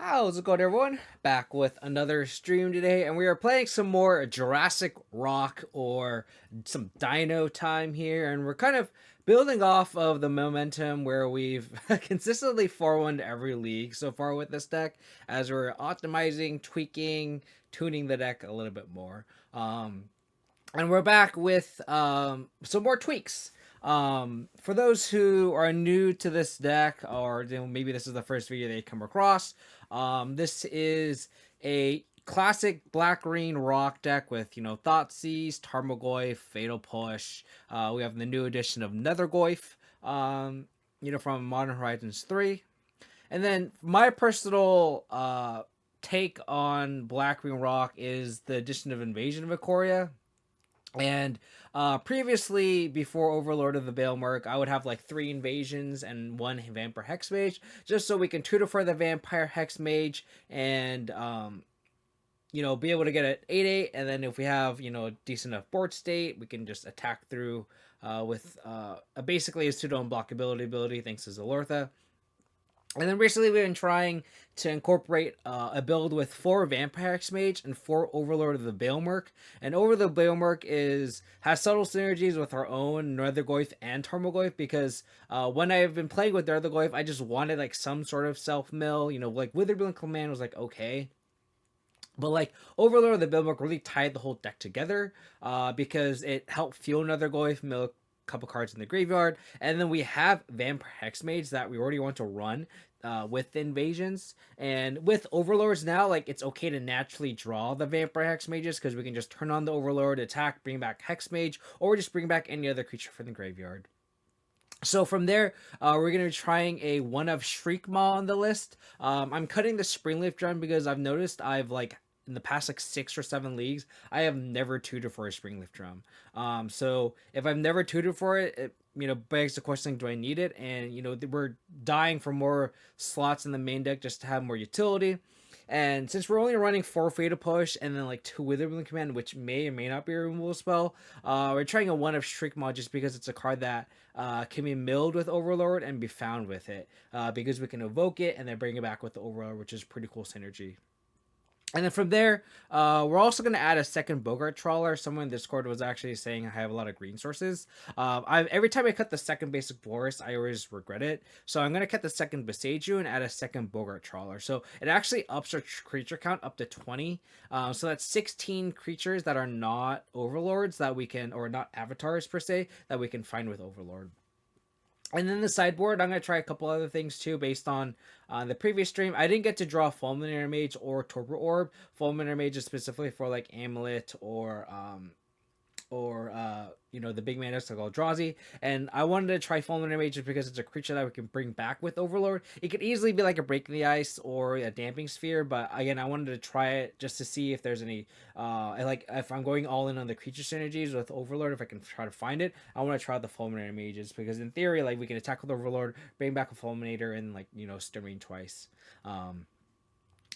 How's it going, everyone? Back with another stream today, and we are playing some more Jurassic Rock or some Dino time here, and we're kind of building off of the momentum where we've consistently 4-1 every league so far with this deck, as we're optimizing, tweaking, tuning the deck a little bit more. And we're back with some more tweaks. For those who are new to this deck, or maybe this is the first video they come across, this is a classic black green rock deck with Thoughtseize, Tarmogoyf, Fatal Push. We have the new edition of Nethergoyf, from Modern Horizons 3. And then my personal take on black green rock is the addition of Invasion of Ikoria. And previously, before Overlord of the Baelmerk, I would have like 3 invasions and 1 Vampire Hex Mage, just so we can tutor for the Vampire Hex Mage and, be able to get an 8/8. And then if we have, a decent enough board state, we can just attack through with basically a pseudo unblockability ability thanks to Zalortha. And then recently we've been trying to incorporate a build with 4 Vampire X Mage and 4 Overlord of the Baelmerk. And Over the Baelmerk has subtle synergies with our own Nethergoyf and Tarmogoyf, because when I've been playing with Nethergoyf, I just wanted like some sort of self-mill. Like Witherbloom Command was like okay. But like Overlord of the Baelmerk really tied the whole deck together because it helped fuel Nethergoyf, mill couple cards in the graveyard, and then we have Vampire Hexmage that we already want to run with invasions, and with Overlords now, like it's okay to naturally draw the Vampire Hexmages because we can just turn on the Overlord, attack, bring back Hexmage, or just bring back any other creature from the graveyard. So from there, we're going to be trying a one of Shriekmaw on the list. I'm cutting the Springleaf Drum because I've noticed I've like in the past like 6 or 7 leagues, I have never tutored for a Springleaf Drum. So if I've never tutored for it, it begs the question, do I need it? And we're dying for more slots in the main deck just to have more utility. And since we're only running 4 Fatal Push and then like 2 Witherbloom Command, which may or may not be a removal spell, we're trying a one of Shriekmaw just because it's a card that can be milled with Overlord and be found with it. Because we can evoke it and then bring it back with the Overlord, which is pretty cool synergy. And then from there, we're also going to add a second Bogart Trawler. Someone in Discord was actually saying I have a lot of green sources. Every time I cut the second basic Boros, I always regret it. So I'm going to cut the second Beseiju and add a second Bogart Trawler. So it actually ups our creature count up to 20. So that's 16 creatures that are not Overlords that we can, or not avatars per se, that we can find with Overlord. And then the sideboard, I'm going to try a couple other things too based on the previous stream. I didn't get to draw Fulminator Mage or Torpor Orb. Fulminator Mage is specifically for like Amulet or the big man is like Eldrazi, and I wanted to try Fulminator Mage just because it's a creature that we can bring back with Overlord. It could easily be like a Break in the Ice or a Damping Sphere, but again, I wanted to try it just to see if there's any like if I'm going all in on the creature synergies with Overlord, if I can try to find it. I want to try the Fulminator Mages because in theory, like we can attack with Overlord, bring back a Fulminator, and like Stirring twice.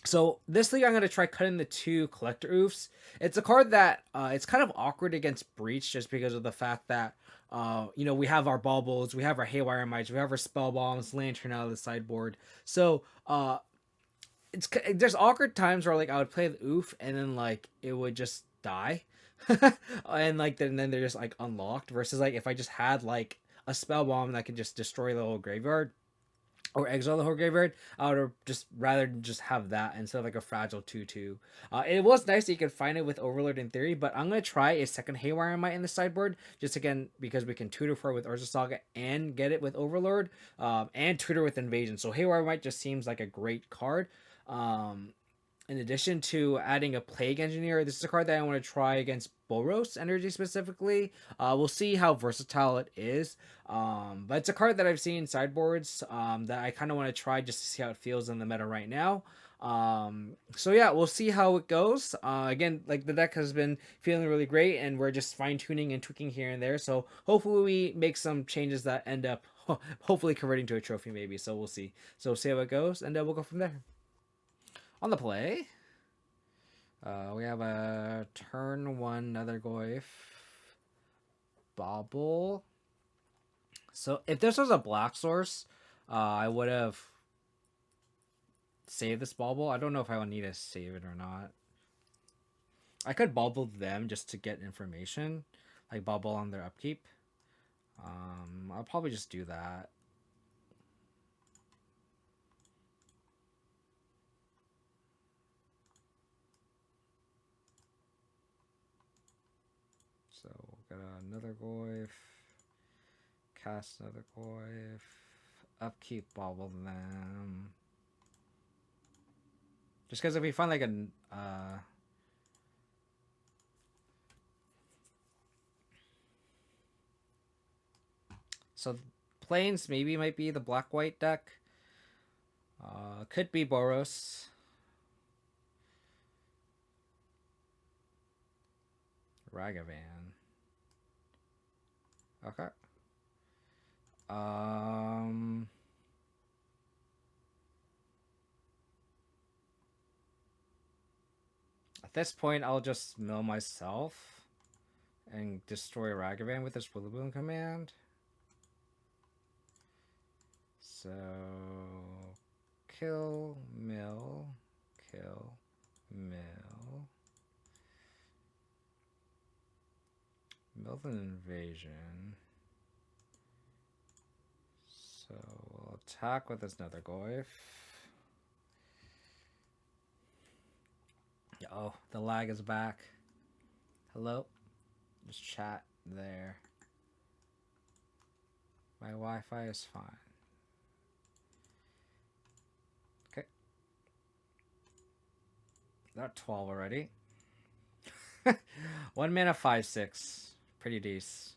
So this league, I'm going to try cutting the 2 Collector Oofs. It's a card that it's kind of awkward against Breach just because of the fact that, we have our Baubles, we have our Haywire Mites, we have our Spell Bombs, Lantern out of the sideboard. So there's awkward times where like I would play the Oof and then like it would just die. And like then they're just like unlocked versus like if I just had like a Spell Bomb that could just destroy the whole graveyard or exile the whole graveyard, I would just rather just have that instead of like a fragile 2/2. It was nice that you could find it with Overlord in theory, but I'm gonna try a second Haywire Mite in the sideboard just again because we can tutor for it with Urza Saga and get it with Overlord, and tutor with Invasion. So Haywire Mite just seems like a great card. In addition to adding a Plague Engineer, this is a card that I want to try against Boros energy specifically. We'll see how versatile it is. But it's a card that I've seen in sideboards that I kind of want to try just to see how it feels in the meta right now. So yeah, we'll see how it goes. Again, like the deck has been feeling really great and we're just fine tuning and tweaking here and there. So hopefully we make some changes that end up hopefully converting to a trophy maybe. So we'll see. So we'll see how it goes and we'll go from there. On the play, we have a turn 1 Nethergoyf Bobble. So if this was a black source, I would have save this bauble. I don't know if I will need to save it or not. I could bauble them just to get information, like bauble on their upkeep. I'll probably just do that. So we'll get another Goyf, cast another Goyf, upkeep bauble them. Just because if we find like a so plains maybe might be the black-white deck. Could be Boros. Ragavan. Okay. At this point, I'll just mill myself and destroy Ragavan with this Willaboom command. So kill, mill, kill, mill. Mill an invasion. So we'll attack with this Nether Goyf. Oh, the lag is back. Hello? Just chat there. My Wi-Fi is fine. Okay. They're 12 already. 1 mana 5/6. Pretty decent.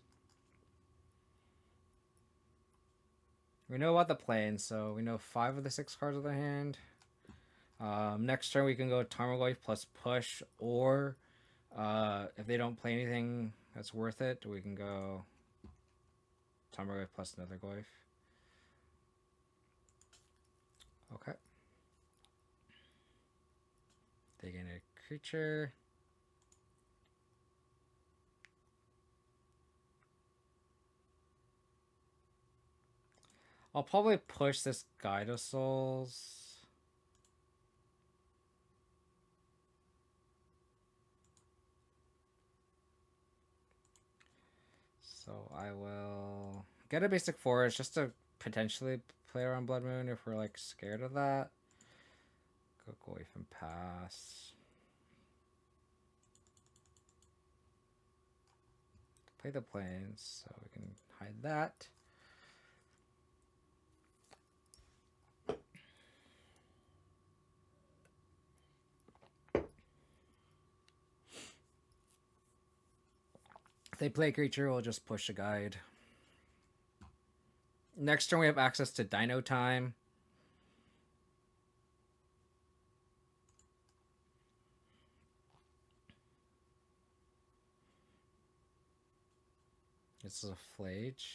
We know about the plane, so we know 5 of the 6 cards of the hand. Next turn we can go Tarmogoyf plus push, or if they don't play anything that's worth it, we can go Tarmogoyf plus another Goyf. Okay. They gain a creature. I'll probably push this Guide of Souls. So I will get a basic forest just to potentially play around Blood Moon if we're like scared of that. Go Goyf and pass. Play the plains so we can hide that. If they play a creature, we'll just push a guide. Next turn we have access to Dino Time. This is a Flage.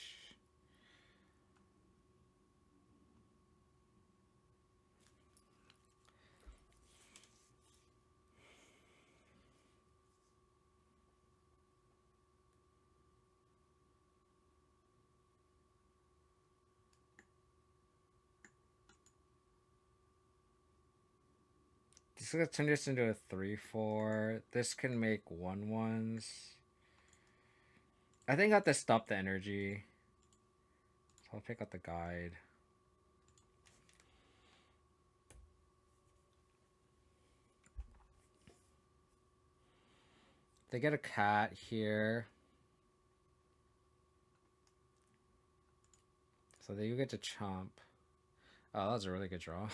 This is gonna turn this into a 3/4. This can make 1/1s. I think I have to stop the energy. So I'll pick up the guide. They get a cat here. So they get to chomp. Oh, that was a really good draw.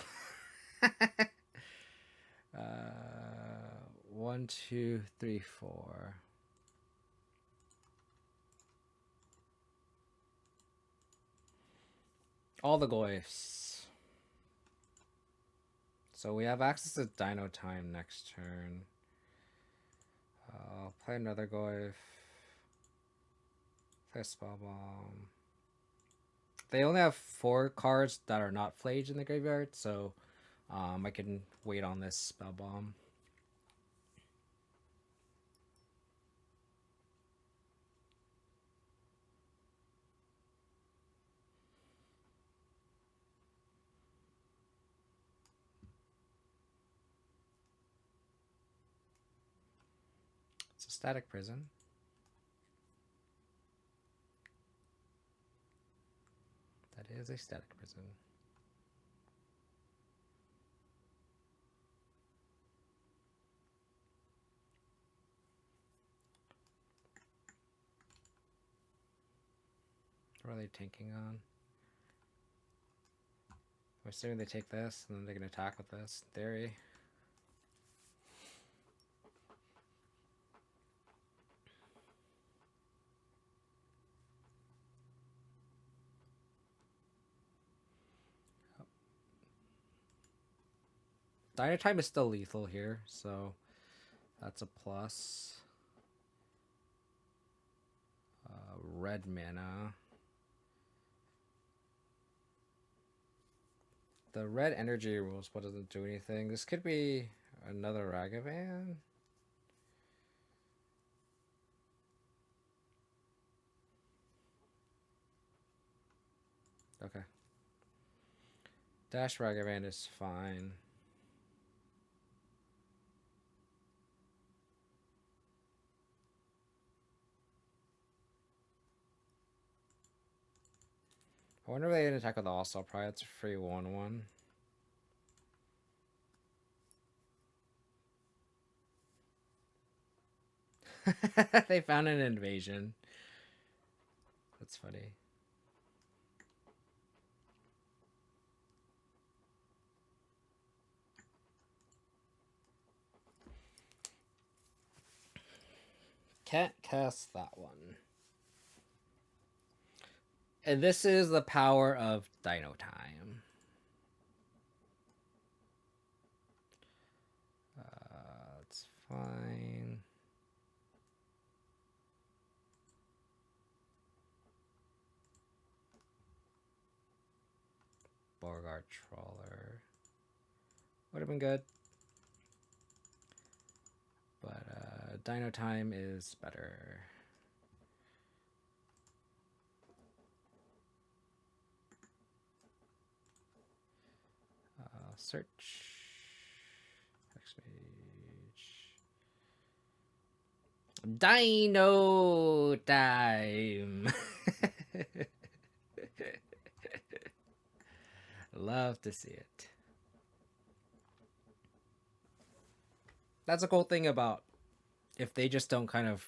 1, 2, 3, 4. All the Goyfs. So we have access to Dino Time next turn. I'll play another Goyf. Play a Spell Bomb. They only have 4 cards that are not Flage in the graveyard, so I can wait on this Spell Bomb. It's a static prison. That is a static prison. What are they tanking on? I'm assuming they take this, and then they can attack with this, in theory. Dino Time is still lethal here, so that's a plus. Red mana. The red energy rules, but doesn't do anything. This could be another Ragavan. Okay. Dash Ragavan is fine. I wonder if they didn't attack with the All-Star. Probably it's a free 1/1. They found an invasion. That's funny. Can't cast that one. And this is the power of Dino Time. It's fine. Beauregard Trawler would have been good, but Dino Time is better. Search. Dino Time. Love to see it. That's a cool thing about if they just don't kind of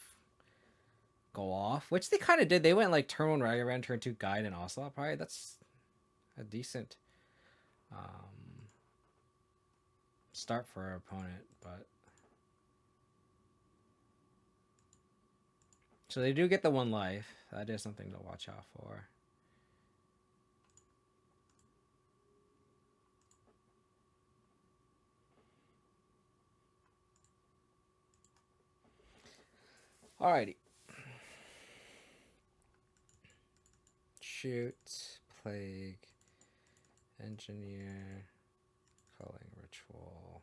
go off, which they kind of did. They went like turn 1 Ragavan, turn 2 Guide, and Ocelot. Probably that's a decent start for our opponent, but so they do get the 1 life. That is something to watch out for. Alrighty. Shoot, Plague, Engineer, Culling Ritual.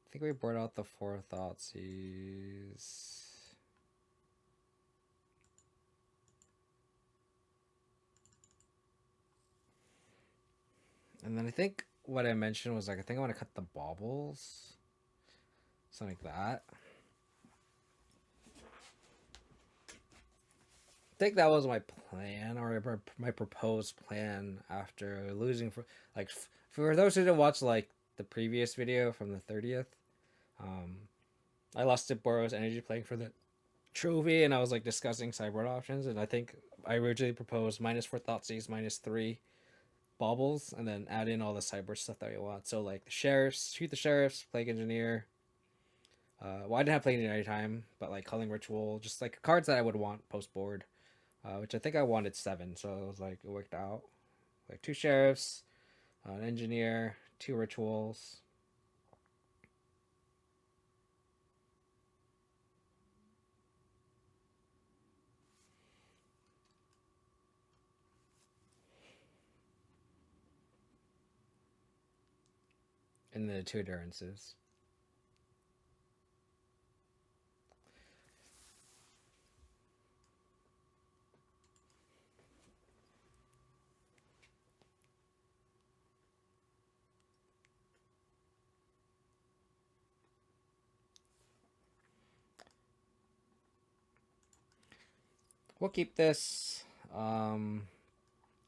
I think we board out the 4 Thoughtseize. And then I think what I mentioned was like, I think I want to cut the baubles. Something like that. I think that was my plan, or my proposed plan after losing for like for those who didn't watch like the previous video from the 30th. I lost to Boros Energy playing for the trophy, and I was like discussing sideboard options, and I think I originally proposed -4 Thoughtseize, -3 baubles, and then add in all the sideboard stuff that we want. So like the sheriffs, shoot the sheriffs, Plague Engineer. Well, I didn't have Plague Engineer time, but like Culling Ritual, just like cards that I would want post board. Which I think I wanted 7, so it was like it worked out. Like 2 sheriffs, an engineer, 2 rituals. And the 2 endurances. We'll keep this.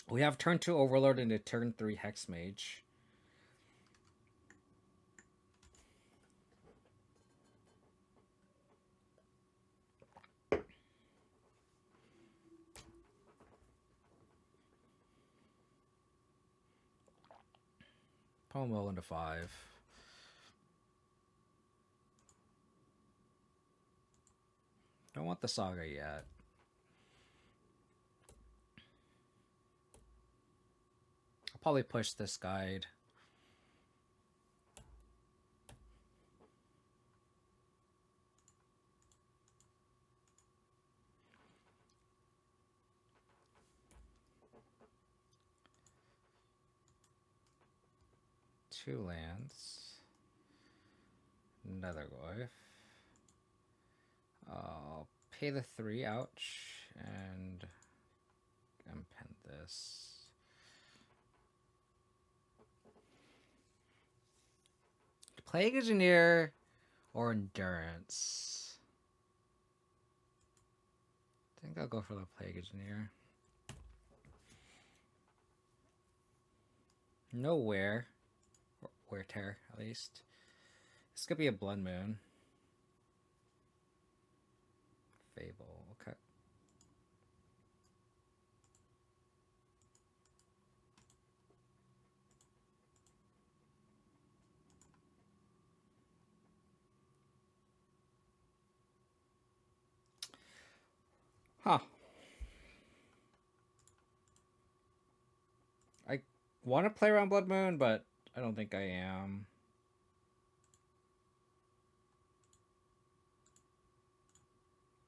We have turn 2 Overlord into turn 3 Hex Mage. Pomo into 5. Don't want the Saga yet. I'll probably push this guide. Two lands. Another Goyf. I'll pay the 3, ouch, and pen this. Plague Engineer or Endurance? I think I'll go for the Plague Engineer. No wear. Wear tear, at least. This could be a Blood Moon. Fable, okay. Huh. I want to play around Blood Moon, but I don't think I am.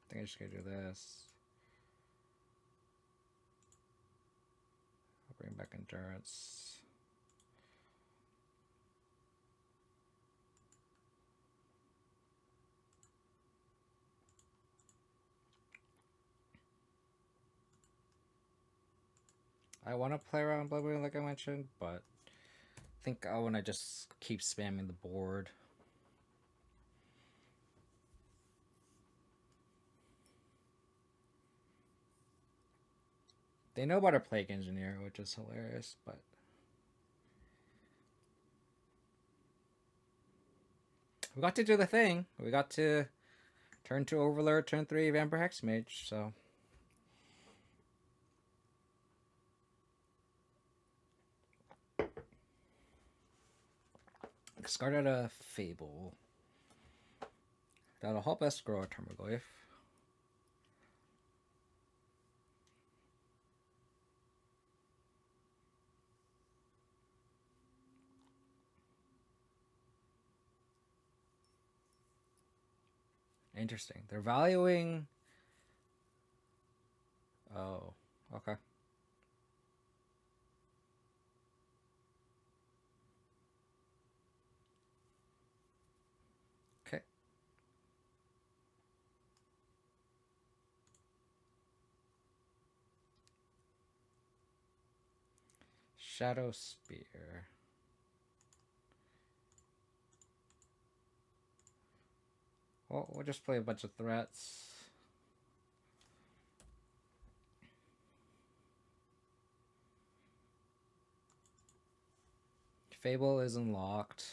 I think I just gotta do this. I'll bring back Endurance. I want to play around Blood Moon like I mentioned, but I think I want to just keep spamming the board. They know about a Plague Engineer, which is hilarious, but we got to do the thing. We got to turn 2 Overlord, turn 3 Vampire Hex Mage, so. Discarded a Fable. That'll help us grow a Termaglyph. Interesting. They're valuing... Oh, okay. Okay. Shadow Spear. Well, we'll just play a bunch of threats. Fable is unlocked.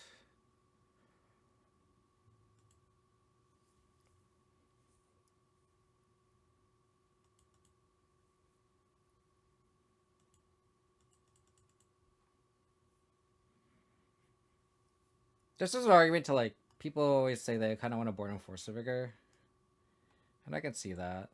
This is an argument to, like, people always say they kind of want to board and force a vigor. And I can see that.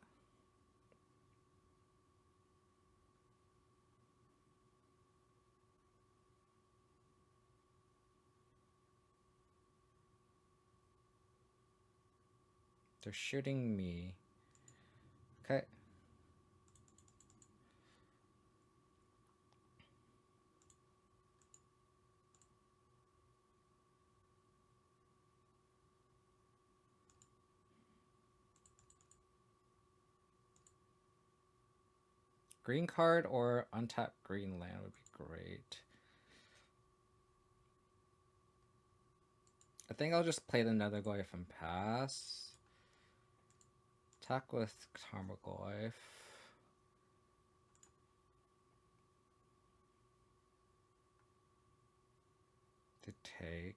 They're shooting me. Okay. Green card or untapped green land would be great. I think I'll just play the Netherglyph and pass. Attack with Tarmogoyf. to take.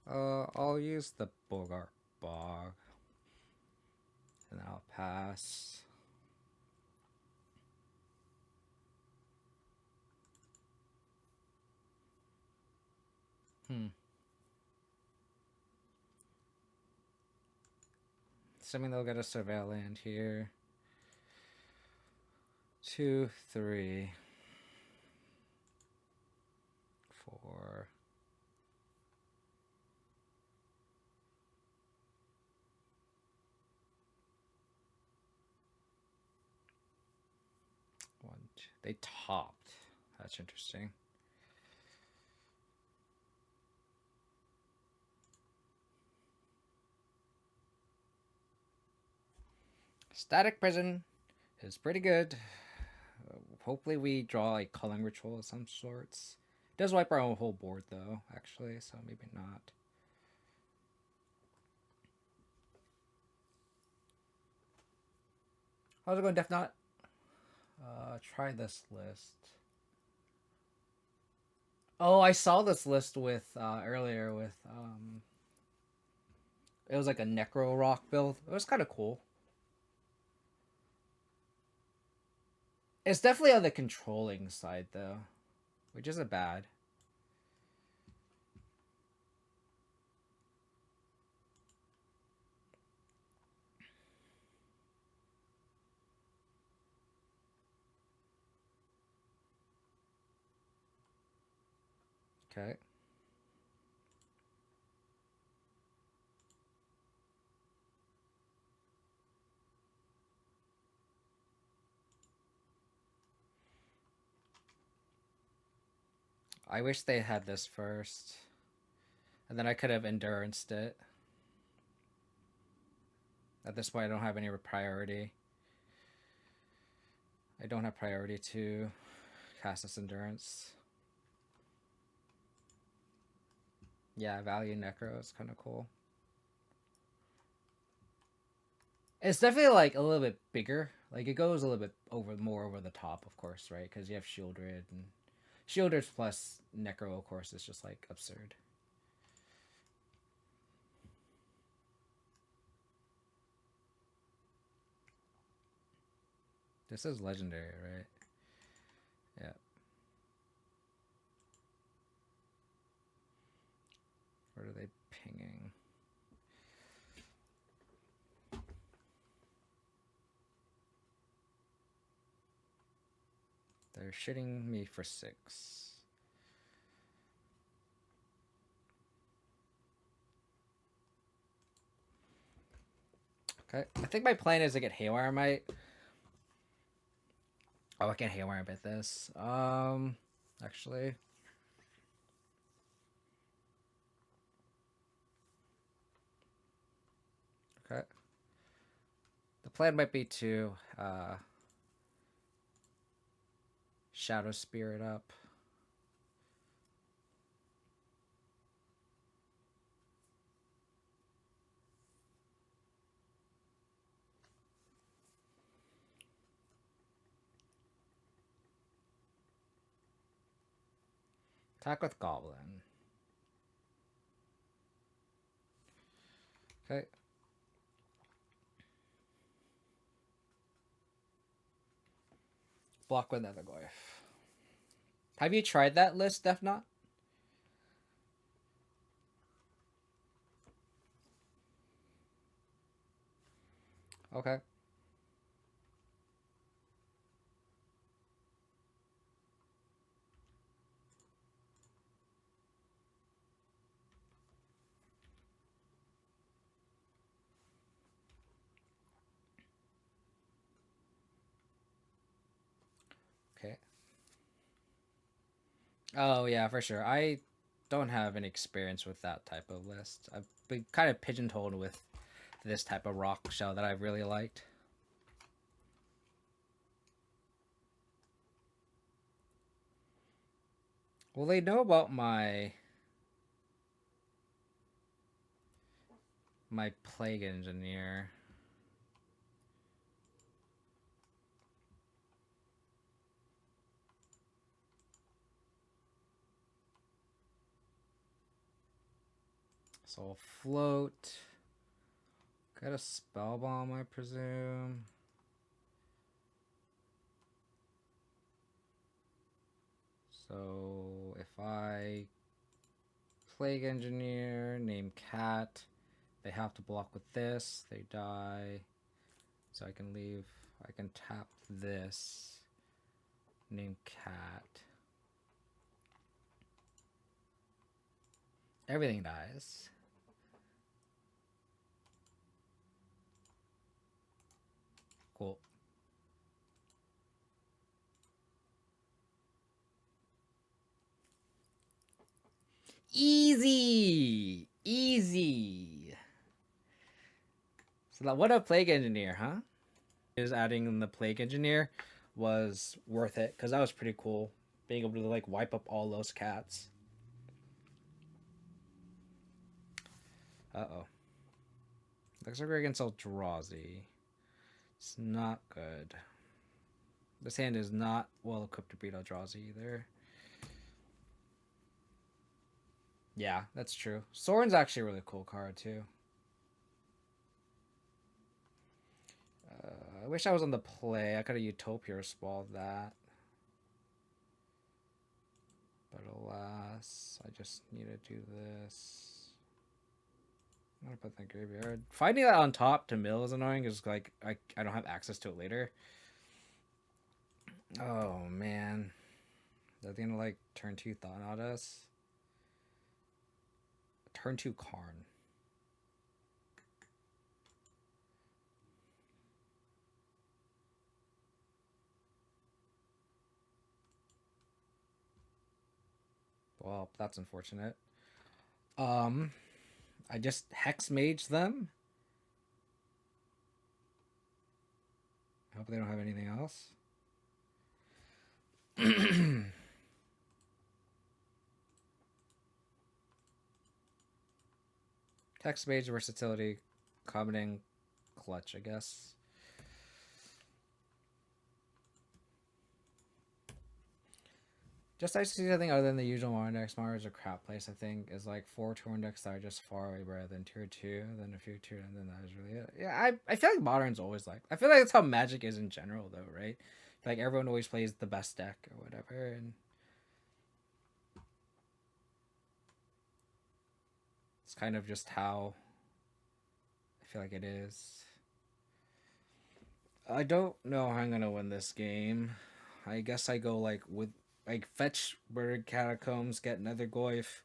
I'll use the Bogart Bog. And I'll pass. Assuming they'll get a surveil land here. 2, 3, 4. They topped. That's interesting. Static Prison is pretty good. Hopefully we draw a culling ritual of some sorts. It does wipe our own whole board though, actually, so maybe not. How's it going, Death Knot? Try this list. Oh, I saw this list with earlier with it was like a Necro Rock build. It was kind of cool. It's definitely on the controlling side though, which isn't bad. Okay. I wish they had this first. And then I could have enduranced it. At this point, I don't have any priority. I don't have priority to cast this endurance. Yeah, value Necro is kind of cool. It's definitely like a little bit bigger. Like it goes a little bit more over the top, of course, right? Because you have Shieldred and Shieldred plus Necro, of course, is just like absurd. This is legendary, right? Yeah. What are they pinging? They're shitting me for 6. Okay. I think my plan is to get Haywire Might. Oh, I can Haywire Bit this. Actually. Okay. The plan might be to Shadow Spirit up. Attack with Goblin. Okay. Block with Netherglyph. Have you tried that list, Death Knot? Okay. Okay. Oh, yeah, for sure. I don't have any experience with that type of list. I've been kind of pigeonholed with this type of rock shell that I've really liked. Well, they know about my Plague Engineer. So I'll float. Got a spell bomb, I presume. So if I Plague Engineer, name Cat, they have to block with this, they die. So I can leave, I can tap this, name Cat. Everything dies. Cool. Easy! Easy! So what a Plague Engineer, huh? Is adding in the Plague Engineer was worth it, because that was pretty cool. Being able to like wipe up all those cats. Uh-oh. Looks like we're against Eldrazi. It's not good. This hand is not well equipped to beat Eldrazi either. Yeah, that's true. Sorin's actually a really cool card too. I wish I was on the play. I could have Utopia Spalled that. But alas, I just need to do this. I'm gonna put that graveyard. Finding that on top to mill is annoying because like I don't have access to it later. Oh man. They're gonna like turn 2 Thanatos. Turn 2 Karn. Well, that's unfortunate. I just Hex Mage them. I hope they don't have anything else. Hex Mage versatility, commenting clutch, I guess. Just I see nothing other than the usual modern decks. Modern is a crap place, I think. Is like 4 turn decks that are just far away better than tier 2, then a few tier, and then that is really it. Yeah, I feel like modern's always like, I feel like that's how Magic is in general though, right? Like everyone always plays the best deck or whatever, and it's kind of just how I feel like it is. I don't know how I'm gonna win this game. I guess I go like with like fetch Bird Catacombs, get Nether Goyf,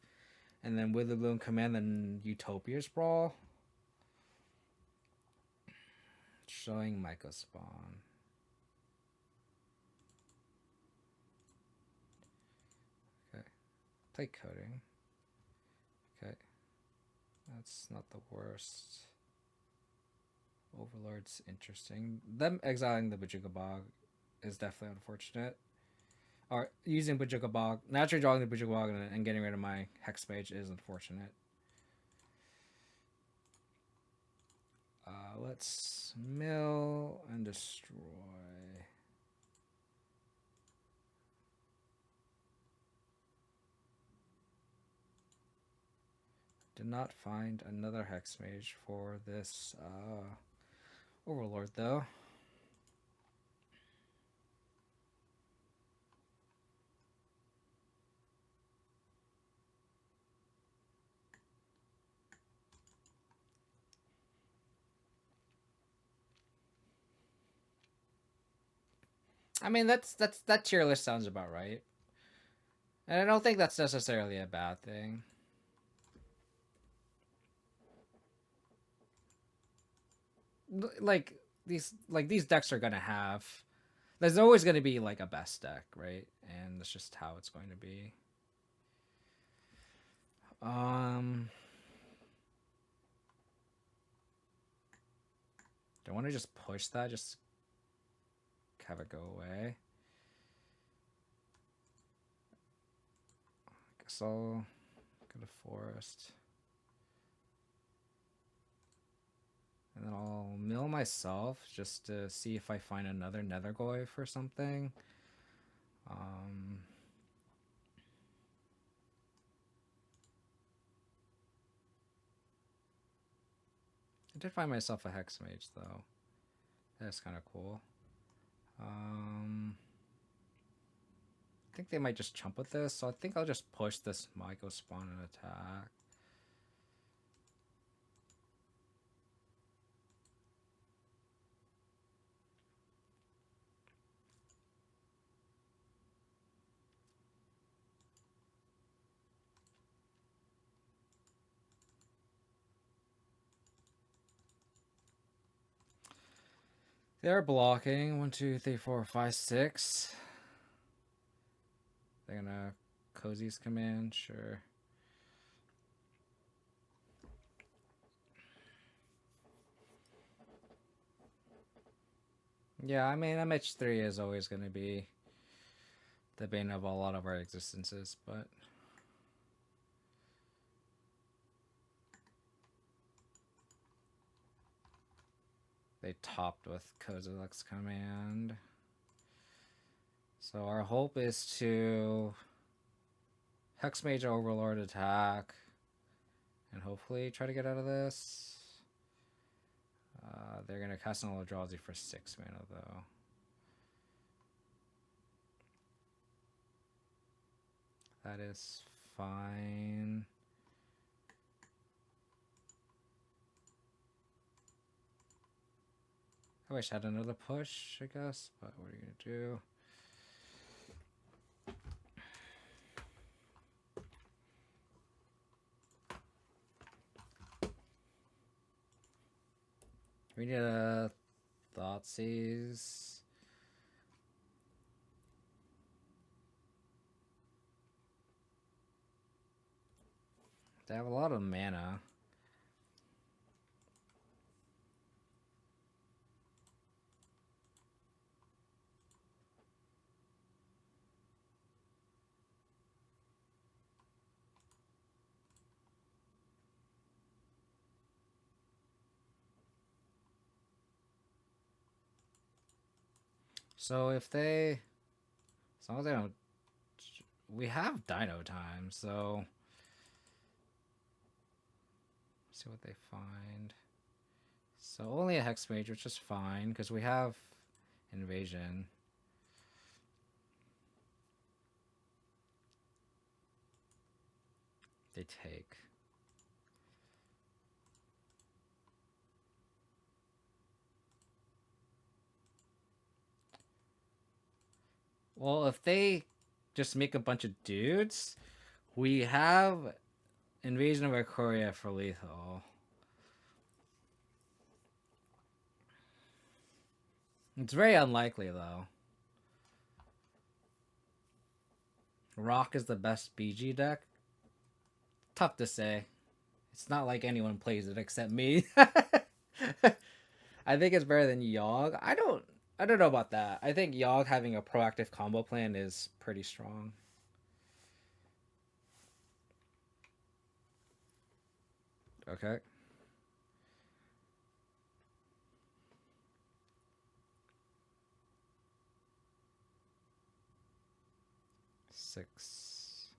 and then Witherbloom Command, then Utopia Sprawl. Showing Myco Spawn. Okay. Play Coding. Okay. That's not the worst. Overlord's interesting. Them exiling the Bajuga Bog is definitely unfortunate. Or using Bajuga Bog, naturally drawing the Bajuga Bog and getting rid of my Hex Mage is unfortunate. Let's mill and destroy. Did not find another Hex Mage for this Overlord though. I mean that tier list sounds about right. And I don't think that's necessarily a bad thing. Like these decks are gonna have, there's always gonna be like a best deck, right? And that's just how it's going to be. Do I want to just push that? Just have it go away. I guess I'll go to forest. And then I'll mill myself just to see if I find another Nethergoyf or something. did find myself a Hex Mage, though. That's kind of cool. I think they might just chump with this, so I think I'll just push this Myco spawn and attack. They're blocking. 1, 2, 3, 4, 5, 6. They're gonna Cozy's command, sure. Yeah, I mean, MH3 is always gonna be the bane of a lot of our existences, but they topped with Kozilek's command. So our hope is to Hex Mage Overlord attack and hopefully try to get out of this. They're going to cast an Eldrazi for 6 mana though. That is fine. I wish I had another push, I guess, but what are you going to do? We need a Thoughtseize. They have a lot of mana. So if they, as long as they don't, we have Dino time, so let's see what they find. So only a Hex Mage, which is fine because we have Invasion. They take. Well, if they just make a bunch of dudes, we have Invasion of Ikoria for lethal. It's very unlikely, though. Rock is the best BG deck. Tough to say. It's not like anyone plays it except me. I think it's better than Yogg. I don't know about that. I think Yogg having a proactive combo plan is pretty strong. Okay. Six.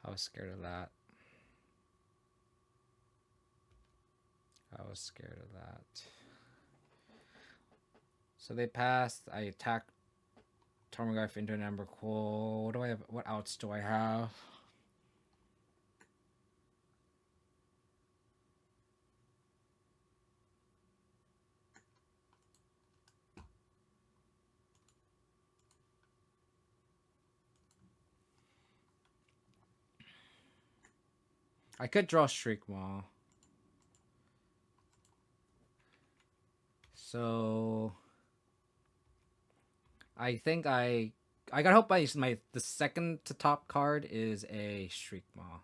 I was scared of that. I was scared of that. So they passed. I attacked Tormagriff into an Embercool. What do I have? What outs do I have? I could draw Shriekmaw. So I think I gotta hope the second to top card is a Shriekmaw.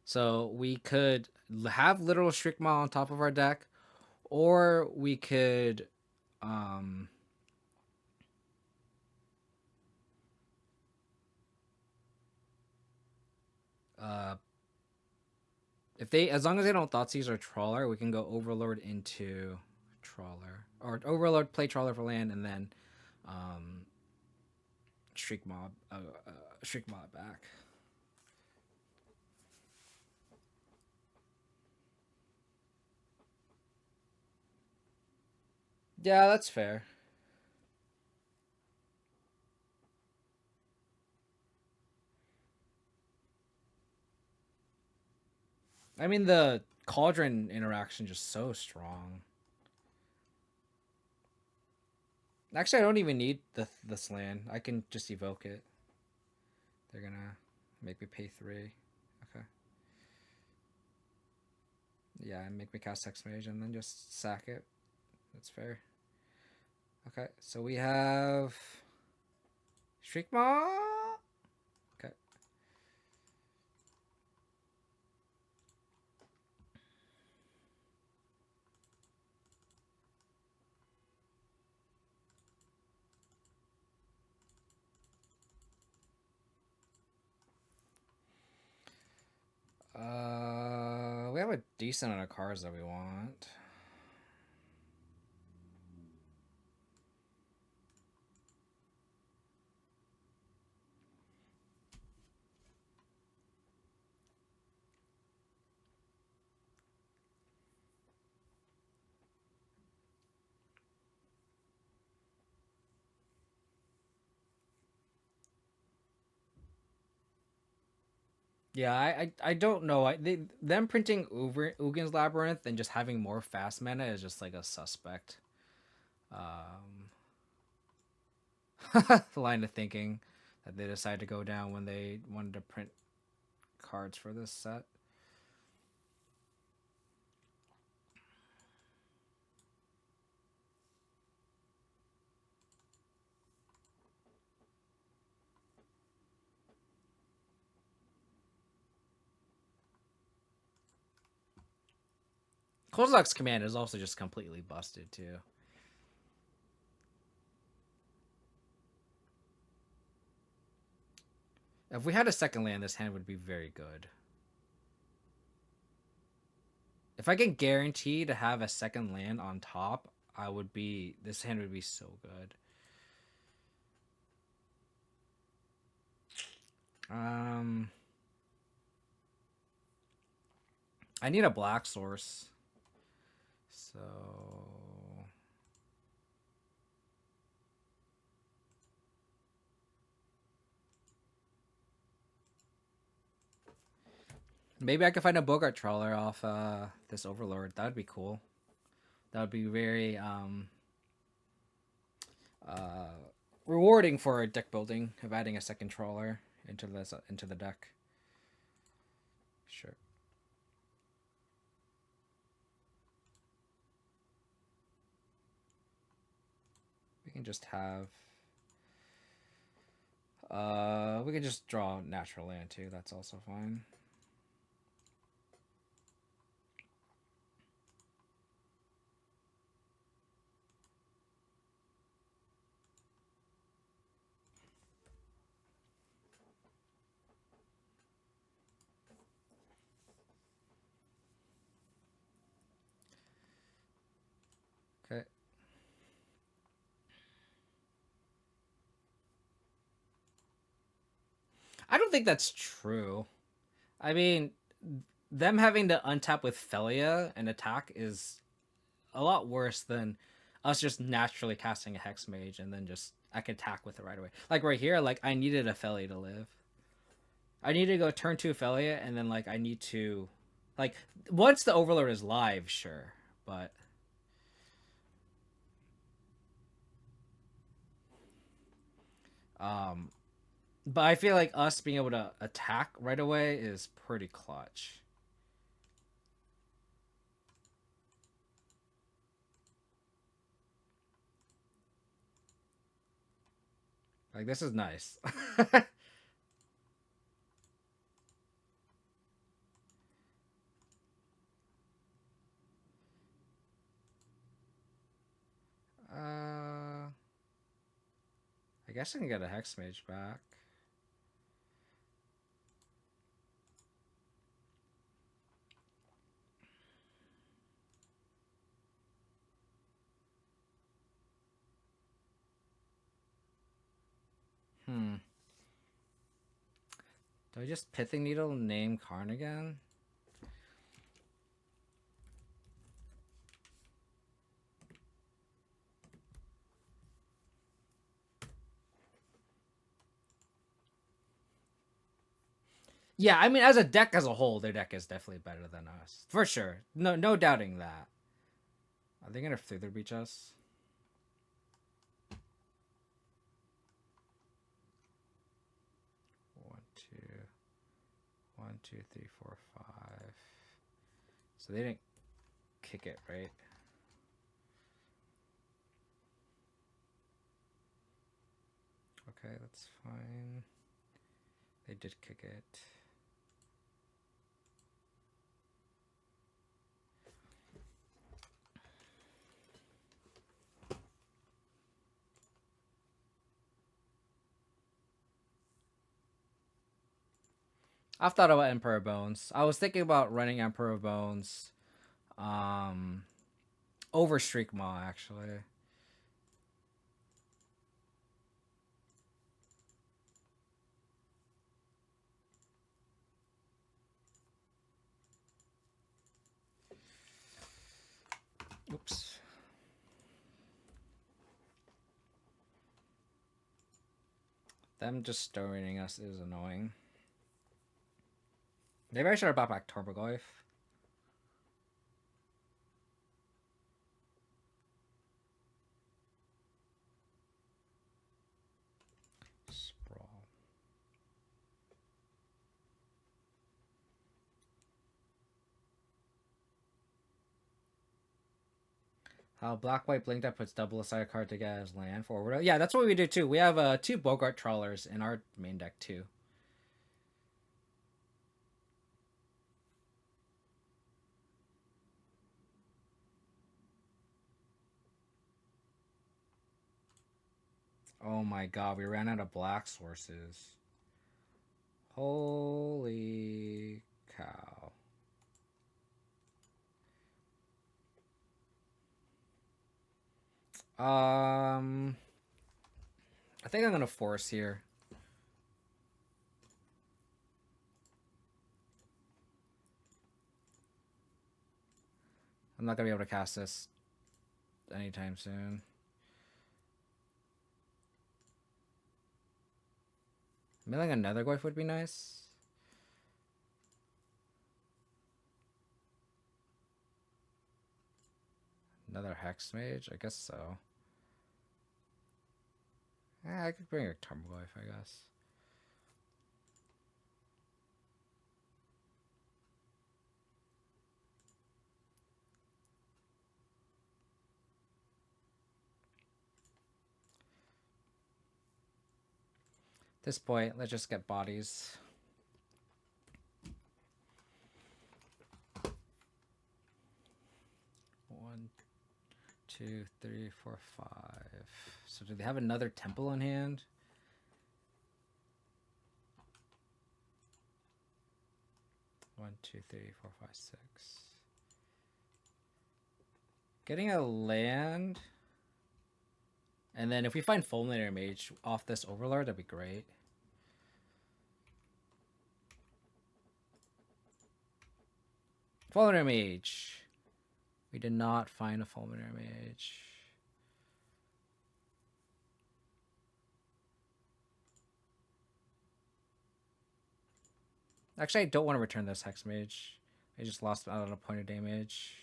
So we could have literal Shriekmaw on top of our deck, or we could If they, as long as they don't Thoughtseize or Trawler, we can go Overlord into Trawler, or Overlord play Trawler for land, and then um, Shriekmaw back. Yeah, that's fair. I mean, the Cauldron interaction just so strong. Actually, I don't even need this land. I can just evoke it. They're gonna make me pay 3. Okay. Yeah, and make me cast Hex Mage and then just sack it. That's fair. Okay, so we have Shriekmaw. Okay. We have a decent amount of cards that we want. Yeah, I don't know. Them printing Ugin's Labyrinth and just having more fast mana is just like a suspect. Line of thinking that they decided to go down when they wanted to print cards for this set. Kozak's command is also just completely busted too. If we had a second land, this hand would be very good. If I can guarantee to have a second land on top, I would be. This hand would be so good. I need a black source. So maybe I could find a Bogart Trawler off this Overlord. That would be cool. That would be very uh, rewarding for deck building of adding a second Trawler into the deck. Sure. We can just have. We can just draw natural land too. That's also fine. Okay. I don't think that's true. I mean, them having to untap with Felia and attack is a lot worse than us just naturally casting a Hex Mage and then just I can attack with it right away. Like right here, like I needed a Felia to live. I need to go turn 2 Felia and then like I need to like once the Overlord is live, sure, but um but I feel like us being able to attack right away is pretty clutch. Like this is nice. I guess I can get a Hex Mage back. Do I just Pithing Needle name Karn again? Yeah, I mean, as a deck as a whole, their deck is definitely better than us. For sure. No doubting that. Are they going to Thither Beach us? One, two, three, four, five. So they didn't kick it, right? Okay, that's fine. They did kick it. I've thought about Emperor Bones. I was thinking about running Emperor Bones over Shriekmaw, actually. Oops. Them just storing us is annoying. Maybe I should have brought back Torbogoyf. Sprawl. How Black-White Blink that puts double aside a card to get his land forward. Yeah, that's what we do too. We have 2 Bogart Trawlers in our main deck too. Oh my god, we ran out of black sources. Holy cow. I think I'm gonna force here. I'm not gonna be able to cast this anytime soon. Milling another Goyf would be nice. Another Hex Mage? I guess so. I could bring a Tarmogoyf, I guess. At this point, let's just get bodies. One, two, three, four, five. So do they have another temple on hand? One, two, three, four, five, six. Getting a land. And then if we find Fulminator Mage off this Overlord, that'd be great. Fulminator Mage. We did not find a Fulminator Mage. Actually, I don't want to return this Hex Mage. I just lost out on a point of damage.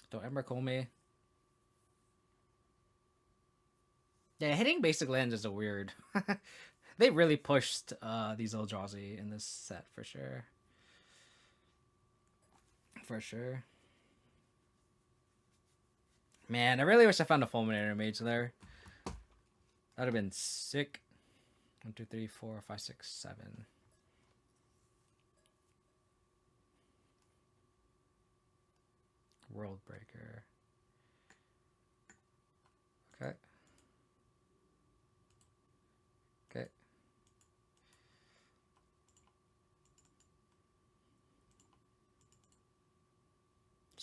Don't ever call me. Yeah, hitting basic lands is a weird. They really pushed these Eldrazi in this set for sure. For sure. Man, I really wish I found a Fulminator Mage there. That'd have been sick. 1, 2, 3, 4, 5, 6, 7. World Breaker. Okay.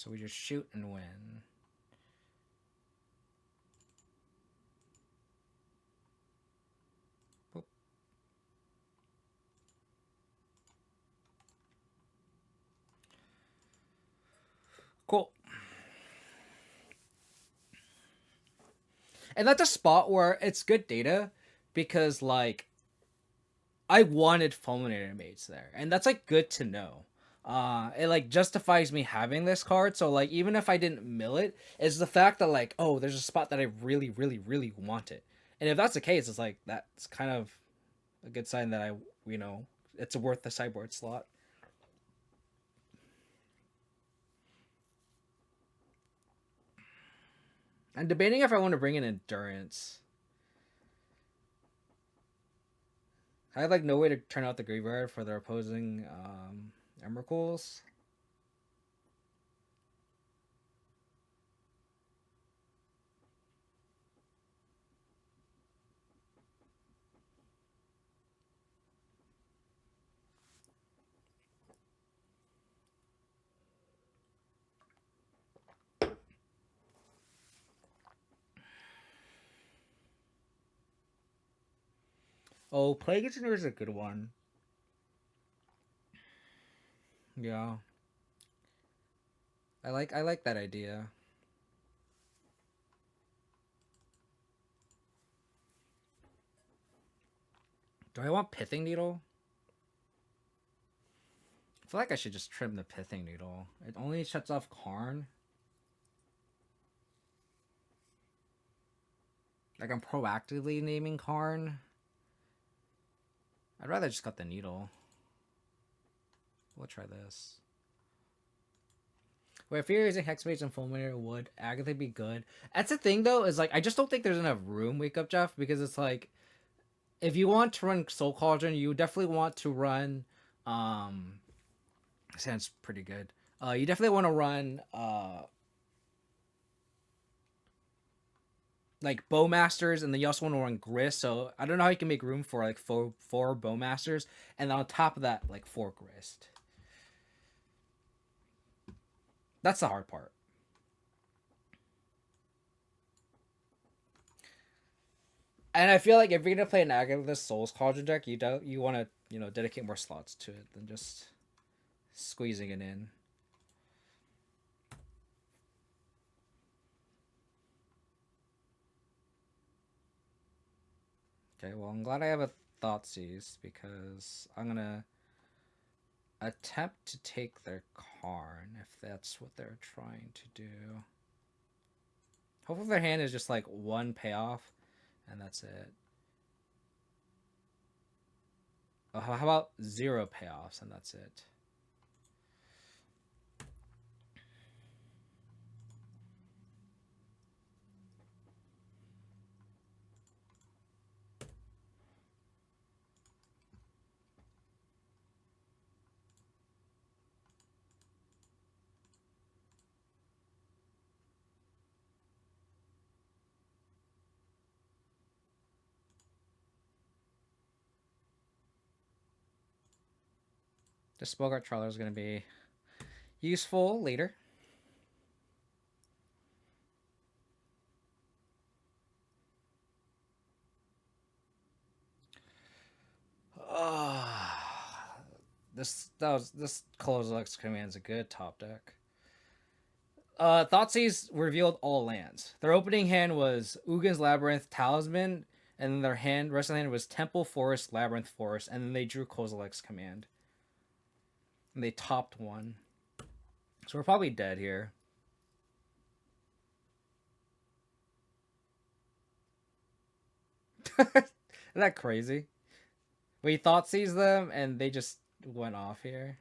So we just shoot and win. Boop. Cool. And that's a spot where it's good data because, like, I wanted fulminator mates there, and that's like good to know. It like justifies me having this card. So like even if I didn't mill it, it's the fact that like, oh, there's a spot that I really, really, really want it. And if that's the case, it's like that's kind of a good sign that it's worth the sideboard slot. I'm debating if I want to bring in endurance. I had like no way to turn out the graveyard for their opposing Emrakul's. Oh, Plague Engineer is a good one. Yeah. I like that idea. Do I want Pithing Needle? I feel like I should just trim the Pithing Needle. It only shuts off Karn. Like I'm proactively naming Karn. I'd rather just cut the needle. We'll try this. Wait, if you're using Hexmage and Fulminator would Agatha be good? That's the thing though, is like I just don't think there's enough room, Wake Up Jeff, because it's like if you want to run Soul Cauldron, you definitely want to run sounds pretty good. You definitely want to run like Bowmasters, and then you also want to run Grist. So I don't know how you can make room for like four Bowmasters, and then on top of that, like 4 Grist. That's the hard part. And I feel like if you're gonna play an Agatha Souls Cauldron deck, you want to dedicate more slots to it than just squeezing it in. Okay, well I'm glad I have a Thoughtseize because I'm gonna attempt to take their Karn if that's what they're trying to do. Hopefully their hand is just like 1 payoff and that's it. Oh, how about 0 payoffs and that's it? The Spellguard Trawler is going to be useful later. This Close Command is a good top deck. Thoughtseize revealed all lands. Their opening hand was Ugin's Labyrinth, Talisman, and then their rest of the hand was Temple, Forest, Labyrinth, Forest, and then they drew Kozilek's Command. And they topped one. So we're probably dead here. Isn't that crazy? We Thoughtseize them and they just went off here.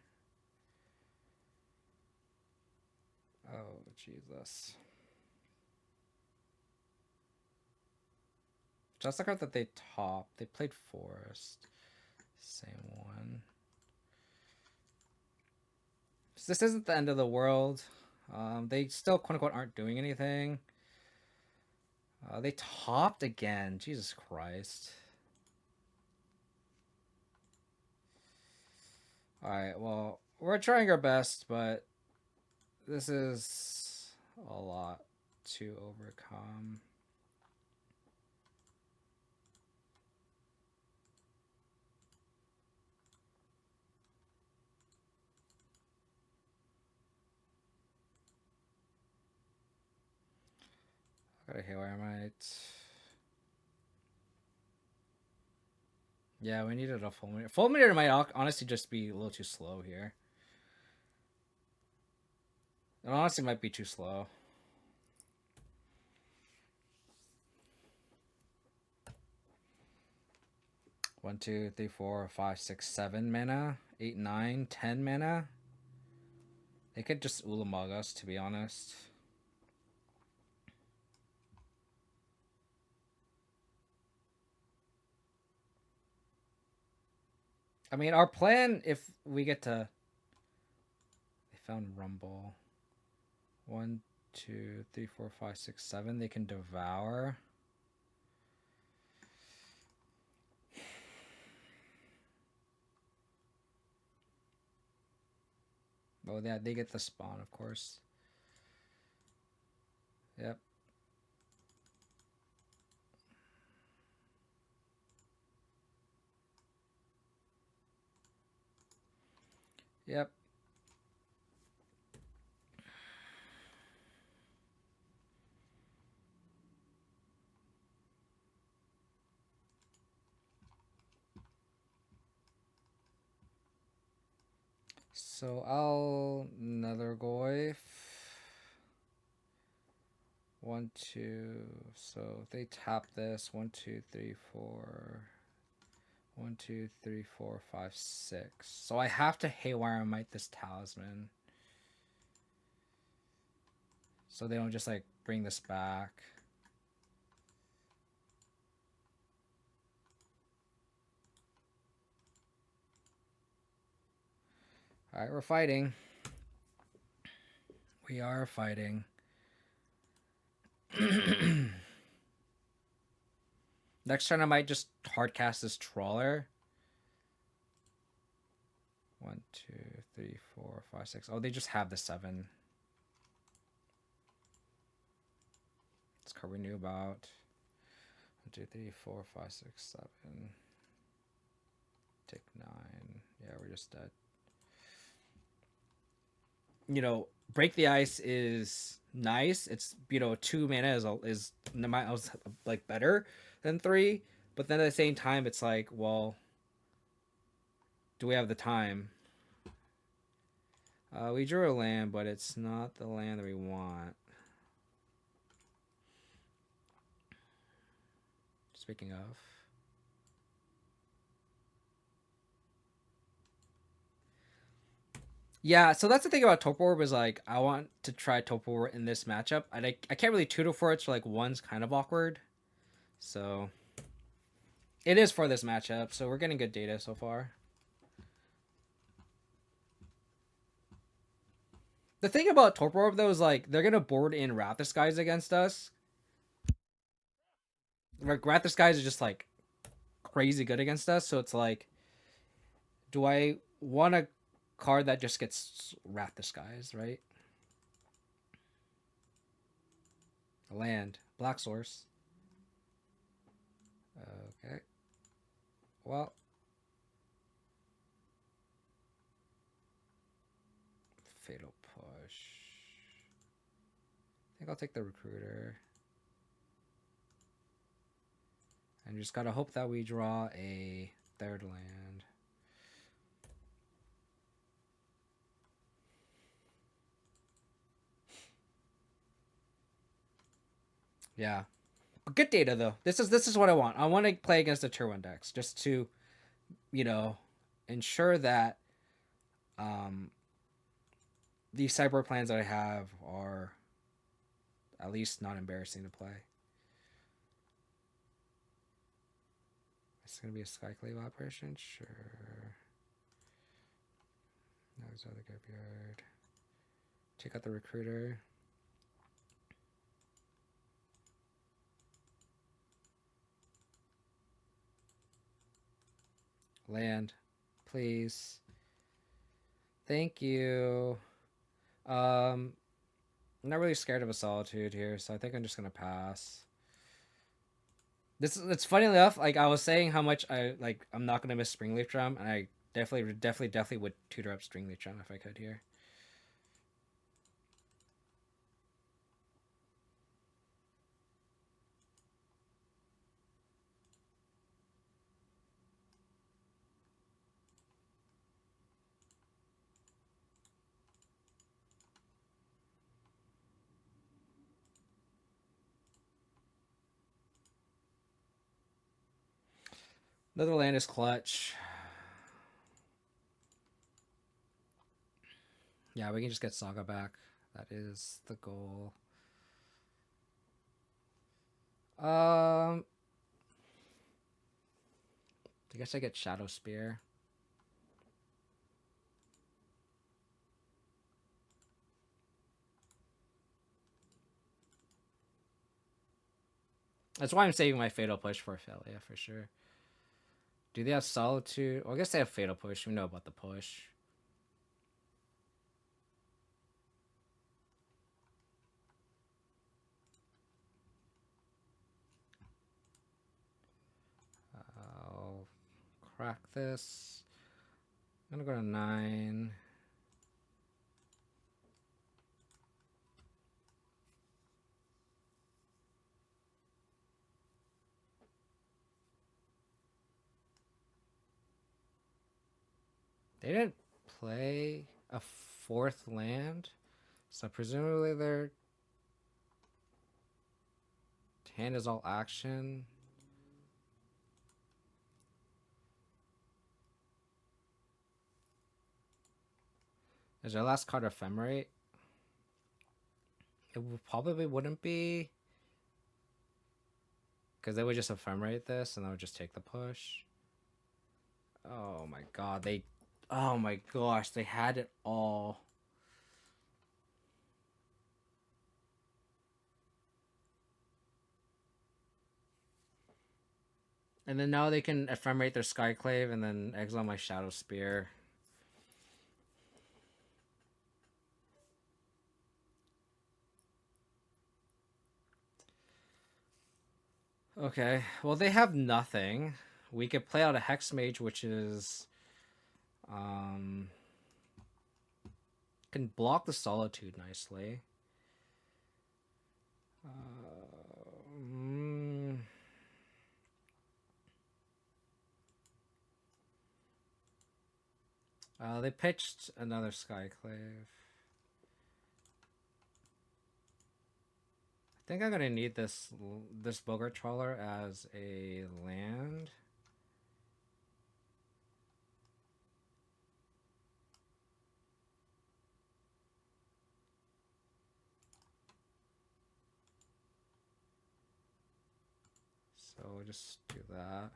Oh, Jesus. Just the card that they topped. They played Forest. Same one. So this isn't the end of the world. They still, quote-unquote, aren't doing anything. They topped again. Jesus Christ. Alright, well, we're trying our best, but This is a lot to overcome. Got a Haywire Might. Yeah, we needed a Fulminator. Fulminator might honestly just be a little too slow here. It honestly might be too slow. One, two, three, 4, 5, 6, 7 mana. 8, 9, 10 mana. They could just Ulamog us, to be honest. I mean, our plan, if we get to... They found Rumble. 1, 2, 3, 4, 5, 6, 7. They can Devour. Oh, yeah, they get the spawn, of course. Yep. Yep. So I'll Nether Goyf. 1, 2. So if they tap this, 1, 2, 3, 4. 1, 2, 3, 4, 5, 6. So I have to Haywire Might this Talisman. So they don't just like bring this back. Alright, we're fighting. We are fighting. Next turn I might just hardcast this Trawler. 1, 2, 3, 4, 5, 6. Oh, they just have the 7. This card we knew about. 1, 2, 3, 4, 5, 6, 7. Take 9. Yeah, we're just dead. You know, Break the Ice is nice. It's, you know, 2 mana is like better than 3, but then at the same time it's like, well, do we have the time? We drew a land, but it's not the land that we want. Speaking of, yeah, so that's the thing about Torpor Orb is like I want to try Torpor Orb in this matchup. I can't really tutor for it, so like 1's kind of awkward. So it is for this matchup, so we're getting good data so far. The thing about Torpor Orb though is like they're gonna board in Wrath Disguise against us. Like Wrath Disguise is just like crazy good against us, so it's like, do I want a card that just gets Wrath Disguise, right? A land. Black Source. Okay. Well. Fatal Push. I think I'll take the Recruiter. And just gotta hope that we draw a 3rd land. Yeah. Good data though. This is what I want. I want to play against the tier 1 decks just to, you know, ensure that these cyber plans that I have are at least not embarrassing to play. It's gonna be a Skyclave operation, sure. No, it's out of the graveyard. Take out the Recruiter. Land, please. Thank you. I'm not really scared of a solitude here, so I think I'm just gonna pass. It's funny enough. Like I was saying, how much I'm not gonna miss Springleaf Drum, and I definitely would tutor up Springleaf Drum if I could here. Another land is clutch. Yeah, we can just get Saga back. That is the goal. I guess I get Shadow Spear. That's why I'm saving my Fatal Push for Ophelia for sure. Do they have Solitude? Well, I guess they have Fatal Push. We know about the push. I'll crack this. I'm gonna go to 9. They didn't play a 4th land, so presumably their hand is all action. Is their last card Ephemerate? It probably wouldn't be, because they would just Ephemerate this and they would just take the push. Oh my god, oh my gosh, they had it all. And then now they can Ephemerate their Skyclave and then exile my Shadow Spear. Okay, well they have nothing. We could play out a Hex Mage, which is can block the Solitude nicely. They pitched another Skyclave. I think I'm gonna need this Bogart Trawler as a land. So we'll just do that.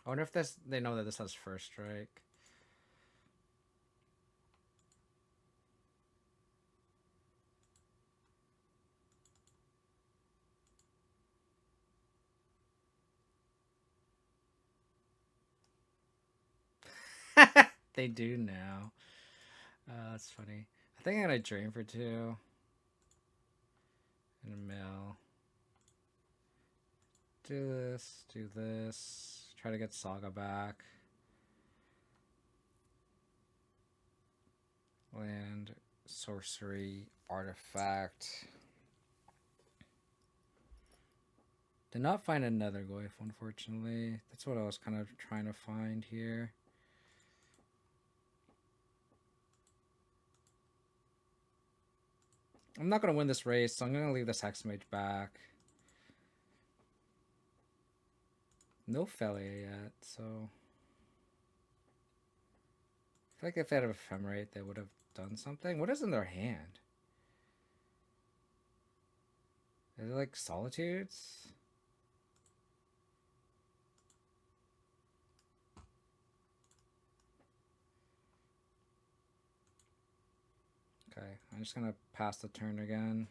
I wonder if they know that this has first strike. They do now. That's funny. I think I'm gonna drain for 2. And a mill. Do this, do this. Try to get Saga back. Land, sorcery, artifact. Did not find another glyph, unfortunately. That's what I was kind of trying to find here. I'm not going to win this race, so I'm going to leave this Hexmage back. No Felia yet, so... feel like if they had an ephemerate, they would have done something. What is in their hand? Are they like solitudes? Okay, I'm just gonna pass the turn again.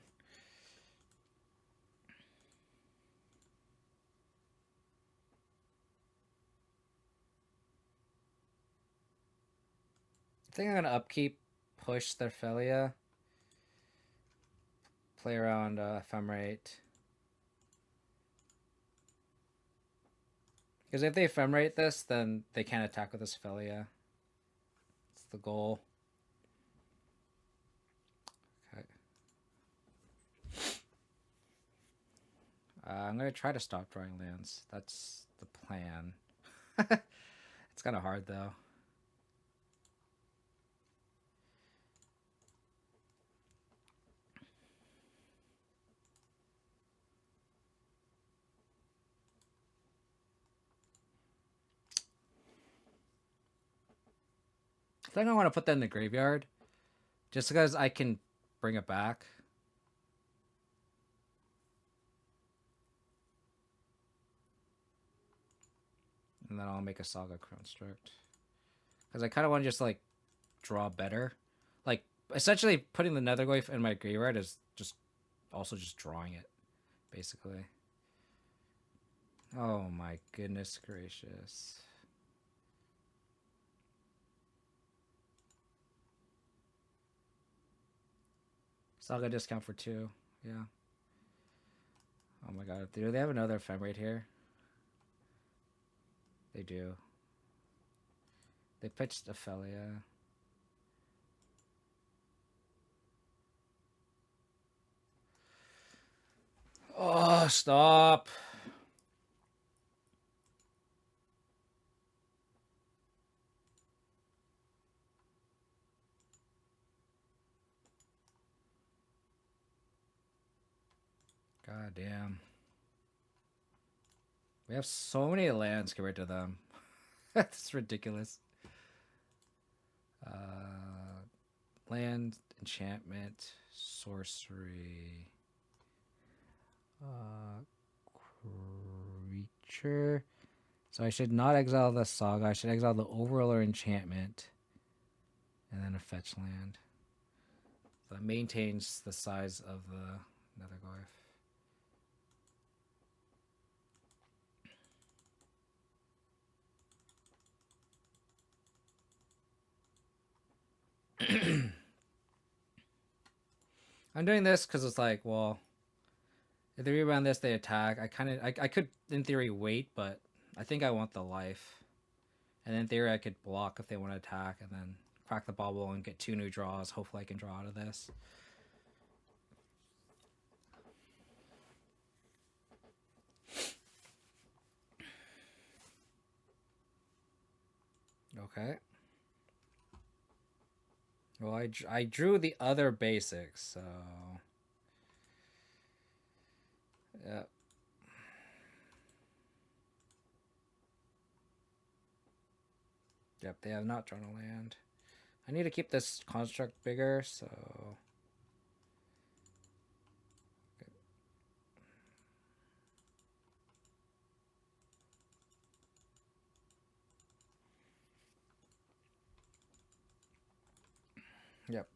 I think I'm gonna upkeep, push their Thelia, play around ephemerate. Because if they ephemerate this, then they can't attack with this Thelia. That's the goal. Okay. I'm gonna try to stop drawing lands. That's the plan. It's kind of hard though. I think I want to put that in the graveyard, just because I can bring it back. And then I'll make a Saga Construct. Because I kind of want to just, like, draw better. Like, essentially putting the Netherglyph in my graveyard is just also just drawing it, basically. Oh my goodness gracious. Saga discount for 2. Yeah. Oh my god. Do they have another ephemerate here? They do. They pitched Ophelia. Oh, stop. God damn. We have so many lands compared to them. That's ridiculous. Land, enchantment, sorcery, creature. So I should not exile the Saga. I should exile the Overlord enchantment, and then a fetch land. So that maintains the size of the Netherglyph. I'm doing this because it's like, well, if they rebound this, they attack. I could, in theory, wait, but I think I want the life. And in theory, I could block if they want to attack, and then crack the bubble and get 2 new draws. Hopefully I can draw out of this. Okay. Well, I drew the other basics, so... Yep. Yep, they have not drawn a land. I need to keep this construct bigger, so... Okay. Yep.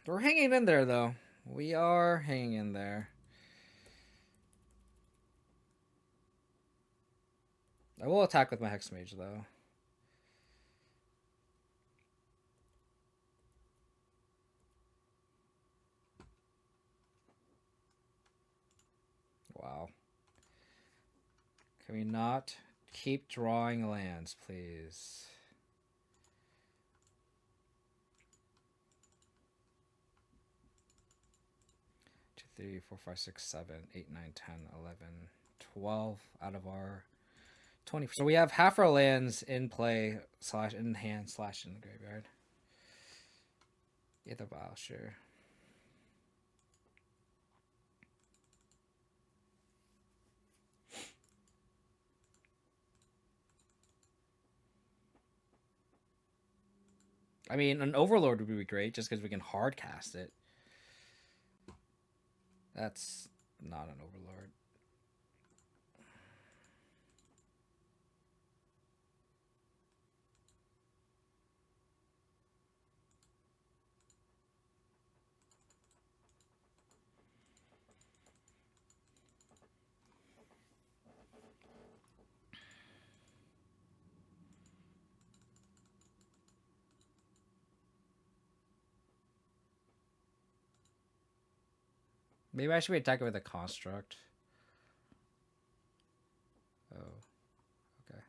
We're hanging in there, though. We are hanging in there. I will attack with my Hexmage, though. Wow. Can we not keep drawing lands, please? 2, 3, 4, 5, 6, 7, 8, 9, 10, 11, 12 out of our 20. So we have half our lands in play, / in hand, / in the graveyard. Either vial, sure. I mean, an Overlord would be great just because we can hard cast it. That's not an Overlord. Maybe I should be attacking with a construct. Oh, okay.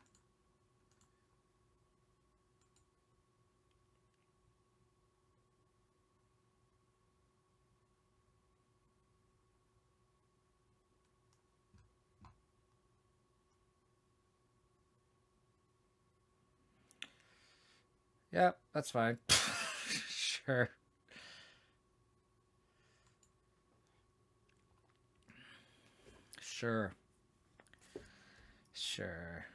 Yeah, that's fine. Sure. Sure. Sure.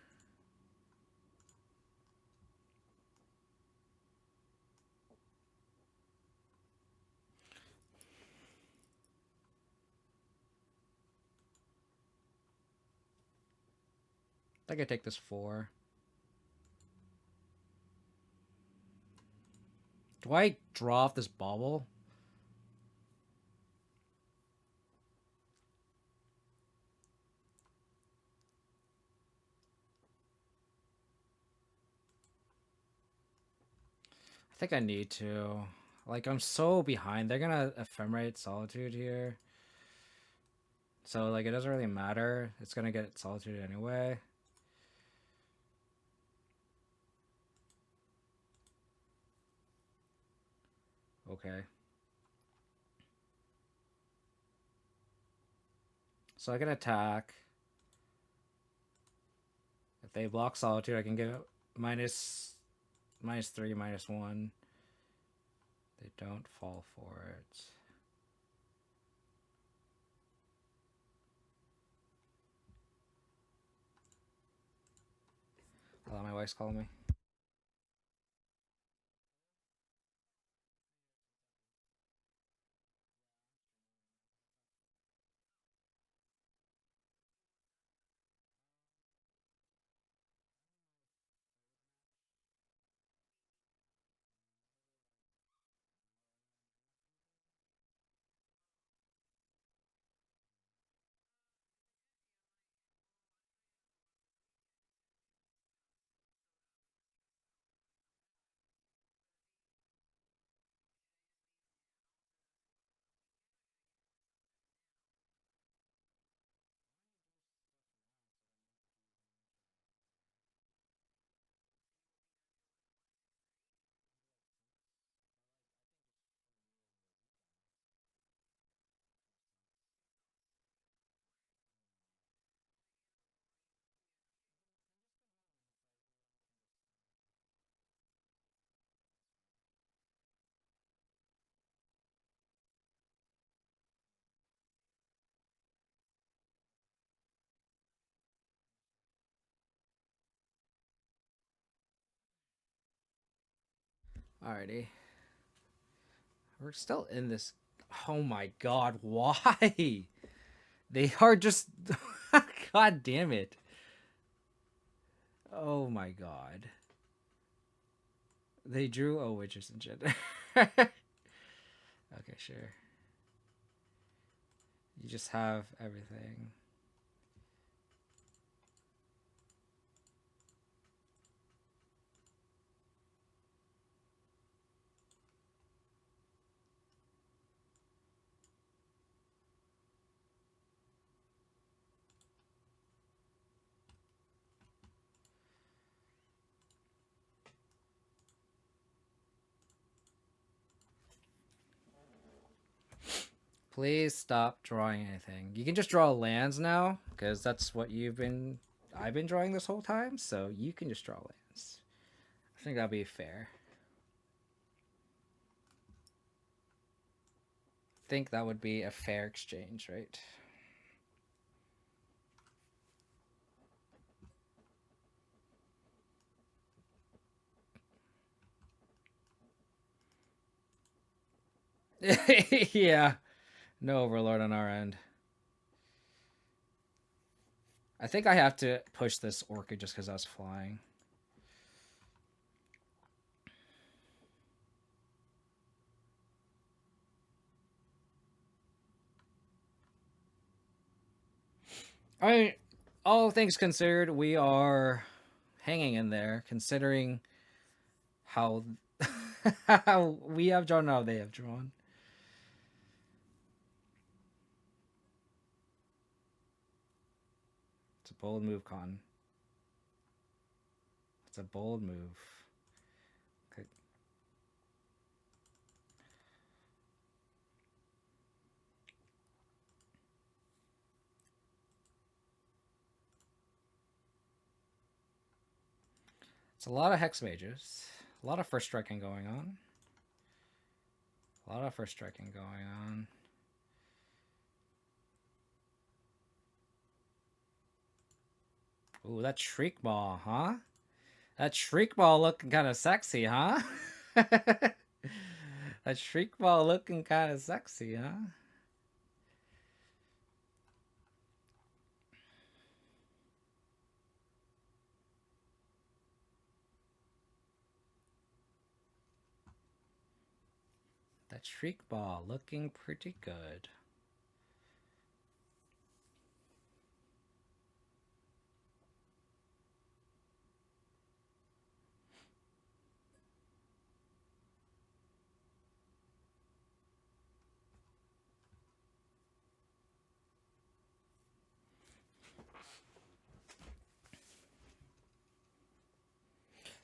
I think I take this 4. Do I draw off this bauble? I think I need to. Like, I'm so behind. They're gonna ephemerate Solitude here. So, like, it doesn't really matter. It's gonna get Solitude anyway. Okay. So I can attack. If they block Solitude, I can get minus 3, -1. They don't fall for it. Hello, my wife's calling me. Alrighty. We're still in this. Oh my god, why? They are just. God damn it. Oh my god. They drew witches and shit. Okay, sure. You just have everything. Please stop drawing anything. You can just draw lands now, because that's what I've been drawing this whole time, so you can just draw lands. I think that'll be fair. I think that would be a fair exchange, right? Yeah. No Overlord on our end. I think I have to push this Orchid just because I was flying. I mean, all things considered, we are hanging in there, considering how how we have drawn, how they have drawn. It's a bold move, Con. It's a bold move. Okay. It's a lot of Hex Mages. A lot of first striking going on. A lot of first striking going on. Ooh, that Shriekmaw, huh? That Shriekmaw looking kind of sexy, huh? That Shriekmaw looking kind of sexy, huh? That Shriekmaw looking pretty good.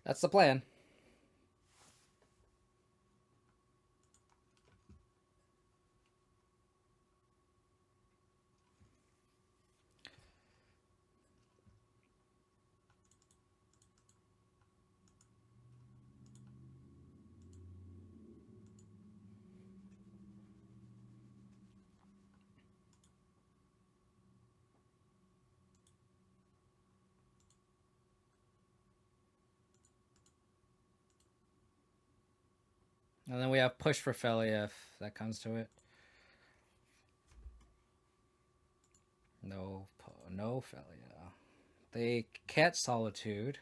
That's the plan. And then we have push for Felia if that comes to it. No, no Felia. They can't Solitude.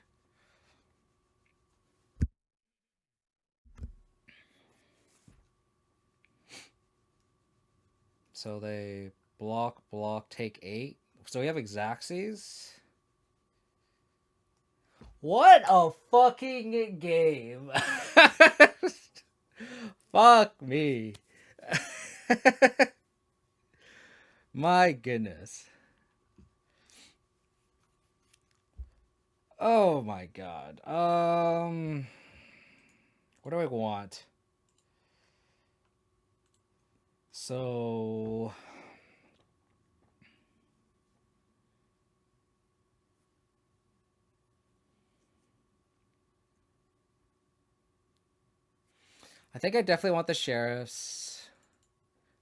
So they block, take 8. So we have Xaxes. What a fucking game. Fuck me. My goodness. Oh my god. What do I want? So I think I definitely want the sheriffs.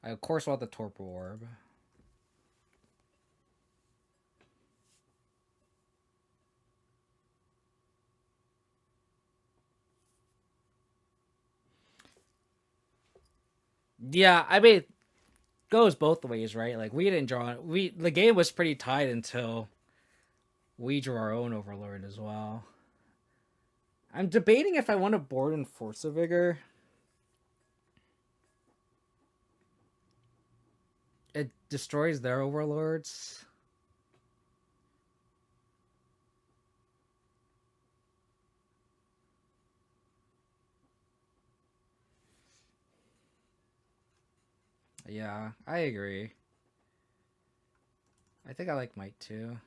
I of course want the torpor orb. Yeah, I mean, goes both ways, right? Like we didn't draw. The game was pretty tight until we drew our own Overlord as well. I'm debating if I want to board in Force of Vigor. It destroys their Overlords. Yeah, I agree. I think I like Might too.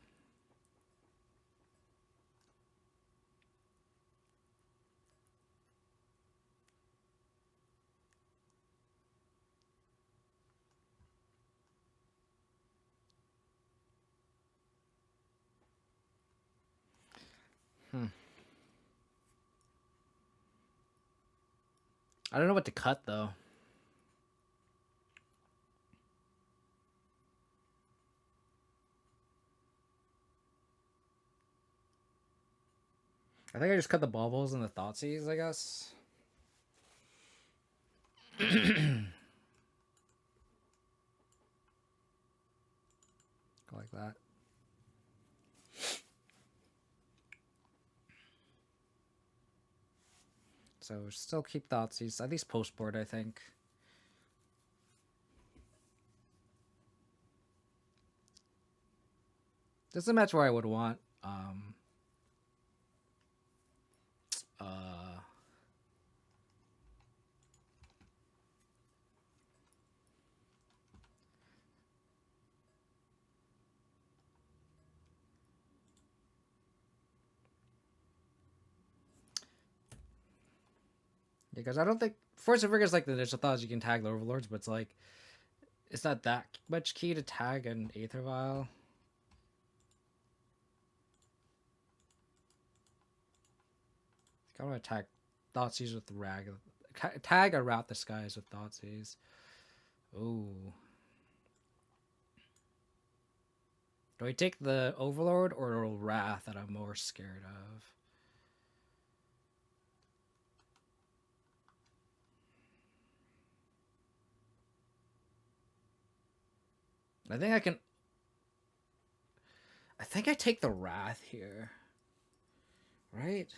I don't know what to cut though. I think I just cut the baubles and the Thoughtseize, I guess. that. So still keep Thoughtseize, at least post board, I think. This is a match where I would want because I don't think Force of Rigor is like the initial thoughts you can tag the Overlords, but it's like it's not that much key to tag an Aether Vial. I want to tag Thoughtseize with Rag. Tag or Route the Skies with Thoughtseize. Ooh. Do I take the Overlord or Wrath that I'm more scared of? I think I take the Wrath here. Right?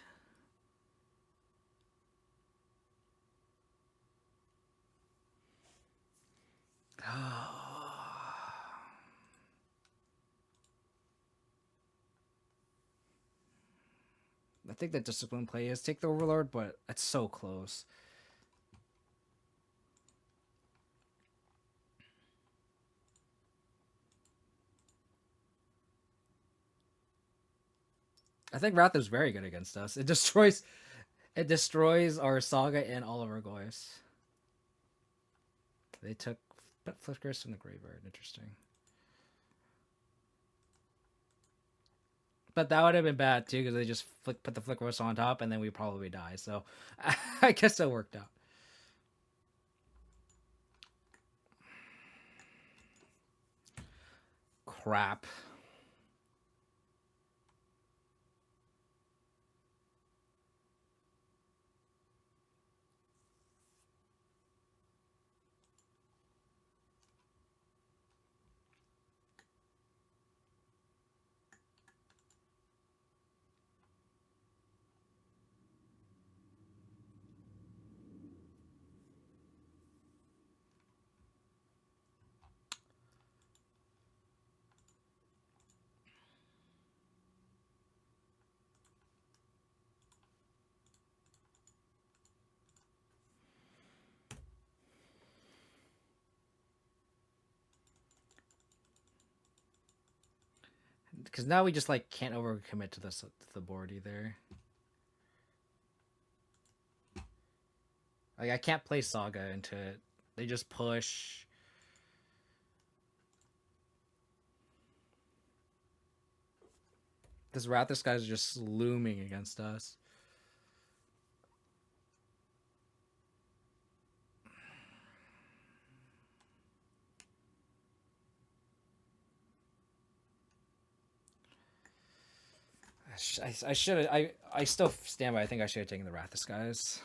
I think the discipline play is take the Overlord, but it's so close. I think Wrath is very good against us. It destroys our Saga and all of our Goyfs. They took Fleshraker from the Graveyard. Interesting. But that would have been bad too, because they just put the Fleshraker on top, and then we probably die. So I guess that worked out. Crap. Because now we just like can't overcommit to the board either. Like I can't play Saga into it. They just push. This guy is just looming against us. I should have. I still stand by. I think I should have taken the Wrathus guys.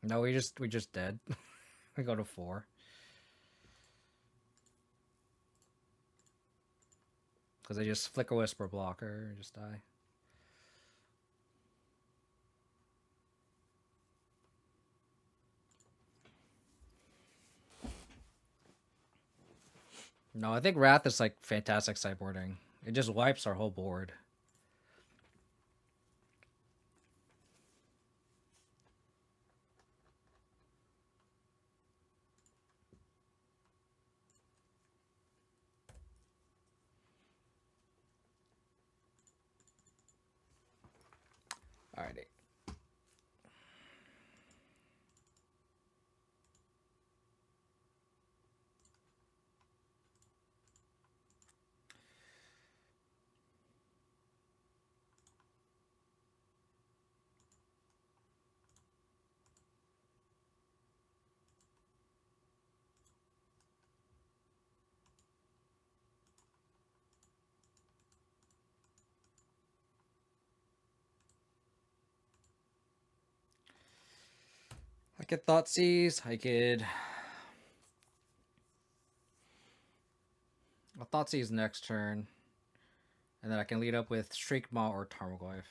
No, we just dead. We go to 4. Because they just Flicker Whisper blocker and just die. No, I think Wrath is like fantastic sideboarding. It just wipes our whole board. Alrighty. get Thoughtseize. I could. I'll Thoughtseize next turn. And then I can lead up with Shriekmaw or Tarmogoyf.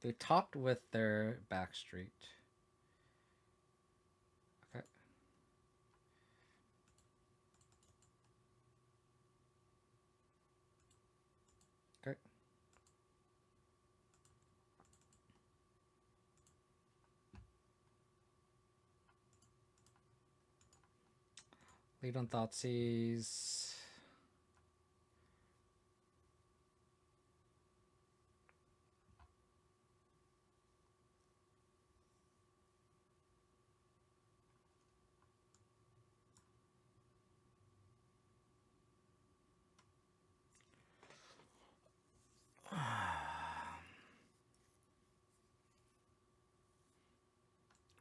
They topped with their Backstreet. Okay. Okay. Lead on Thoughtseize.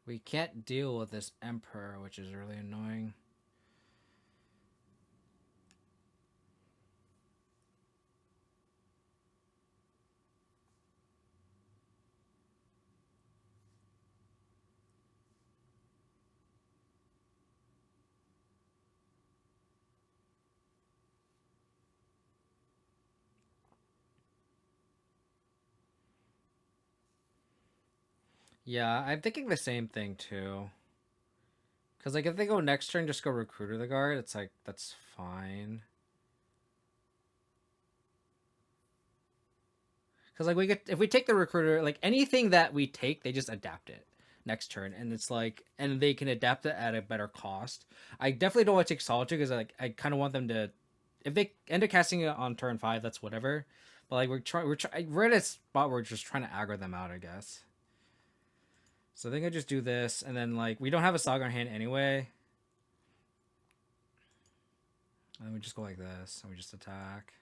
We can't deal with this Emperor, which is really annoying. Yeah, I'm thinking the same thing too. Because like if they go next turn, just go Recruiter the Guard. It's like that's fine. Because like we get if we take the Recruiter, like anything that we take, they just adapt it next turn, and it's like and they can adapt it at a better cost. I definitely don't want to take Solitude because like I kind of want them to, if they end up casting it on turn 5, that's whatever. But like we're at a spot where we're just trying to aggro them out, I guess. So I think I just do this, and then like we don't have a Saga in hand anyway. And we just go like this, and we just attack.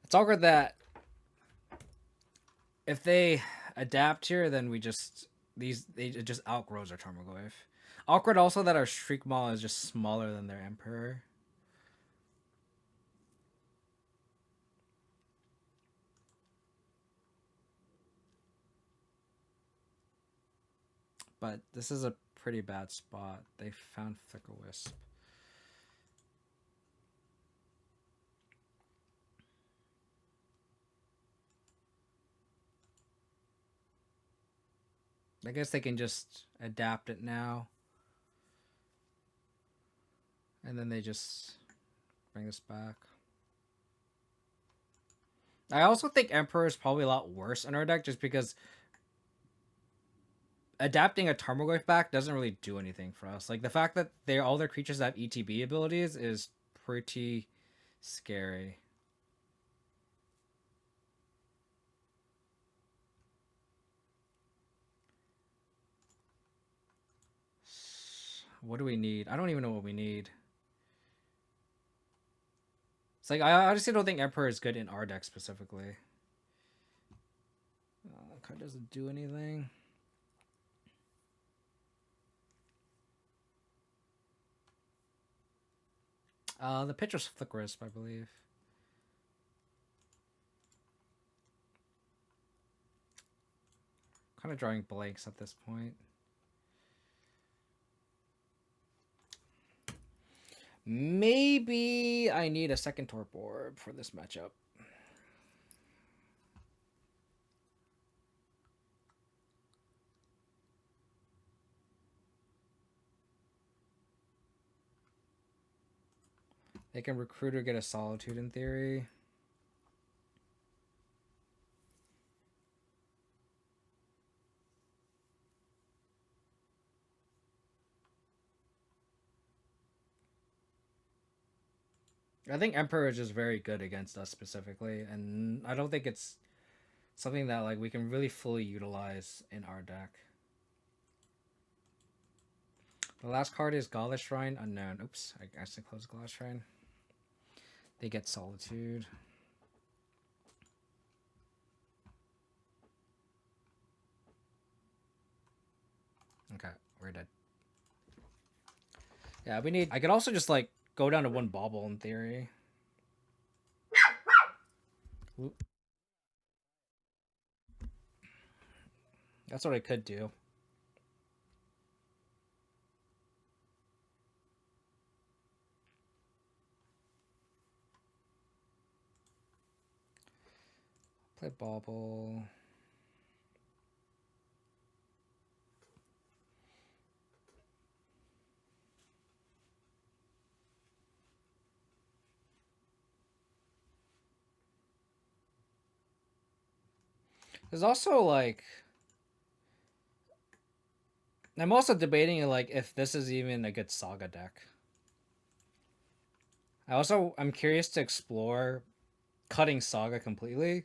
It's awkward that if they adapt here, then we just it just outgrows our Tarmogoyf. Awkward also that our Shriekmaw is just smaller than their Emperor. But this is a pretty bad spot. They found Flicker Wisp. I guess they can just adapt it now. And then they just bring this back. I also think Emperor is probably a lot worse in our deck just because adapting a Tarmogoyf back doesn't really do anything for us. Like the fact that all their creatures have ETB abilities is pretty scary. What do we need? I don't even know what we need. It's like I honestly don't think Emperor is good in our deck specifically. Card doesn't do anything. The pitch was Flick Wisp, I believe. Kind of drawing blanks at this point. Maybe I need a second Torp Orb for this matchup. They can recruit or get a Solitude in theory. I think Emperor is just very good against us specifically, and I don't think it's something that like we can really fully utilize in our deck. The last card is Gala Shrine Unknown. Oops, I accidentally closed Gala Shrine. They get Solitude. Okay, we're dead. Yeah, we need... I could also just, like, go down to one bauble in theory. Oop. That's what I could do. Play bauble. There's also, like... I'm also debating, like, if this is even a good Saga deck. I'm curious to explore cutting Saga completely.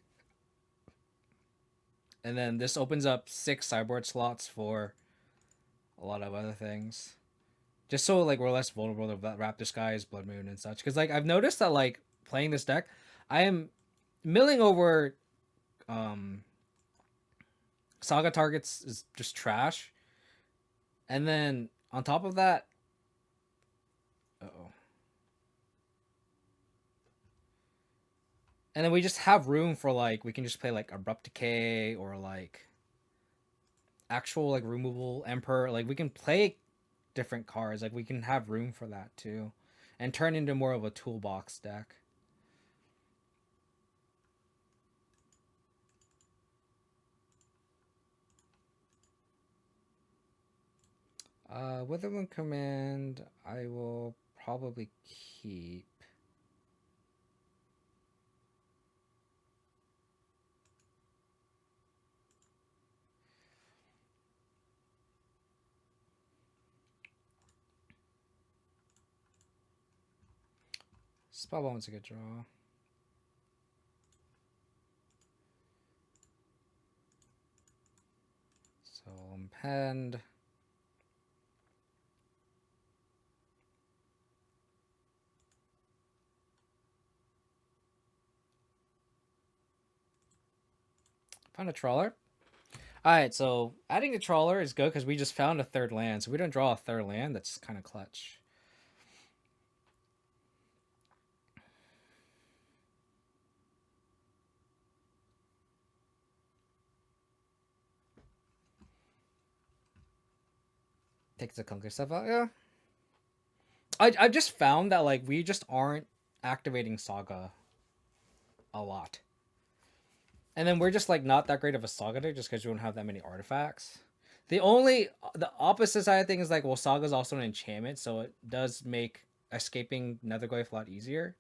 And then this opens up 6 sideboard slots for a lot of other things. Just so, like, we're less vulnerable to Raptor Skies, Blood Moon, and such. Because, like, I've noticed that, like, playing this deck, I am milling over Saga targets is just trash. And then, on top of that... Uh-oh. And then we just have room for, like, we can just play, like, Abrupt Decay or, like, actual, like, removable Emperor. Like, we can play different cards. Like, we can have room for that, too. And turn into more of a toolbox deck. Witherwind Command, I will probably keep. Spellbound's a good draw. So impend. Found a trawler. Alright, so adding a trawler is good because we just found a third land. So we don't draw a third land. That's kind of clutch. Takes the clunker stuff out, yeah. I just found that, like, we just aren't activating Saga a lot. And then we're just, like, not that great of a Saga deck just because we don't have that many artifacts. The opposite side of things is, like, well, Saga's also an enchantment, so it does make escaping Netherglyph a lot easier.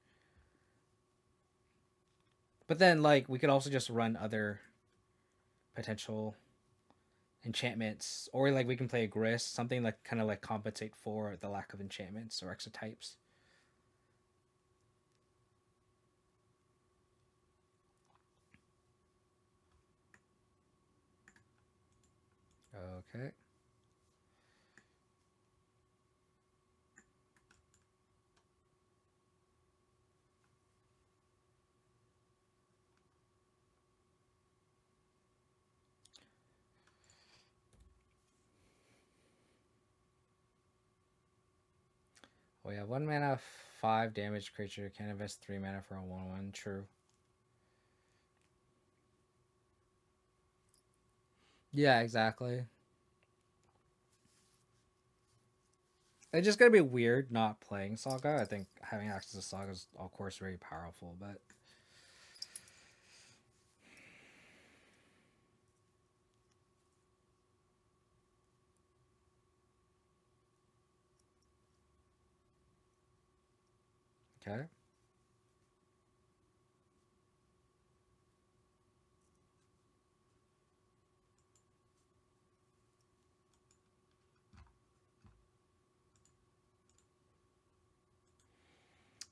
But then, like, we could also just run other potential enchantments, or, like, we can play a Grist, something like kind of like compensate for the lack of enchantments or exotypes. Okay. Oh yeah, 1 mana, 5 damage creature, can invest 3 mana for a 1/1. True. Yeah, exactly. It's just gonna be weird not playing Saga. I think having access to Saga is, of course, very powerful, but okay.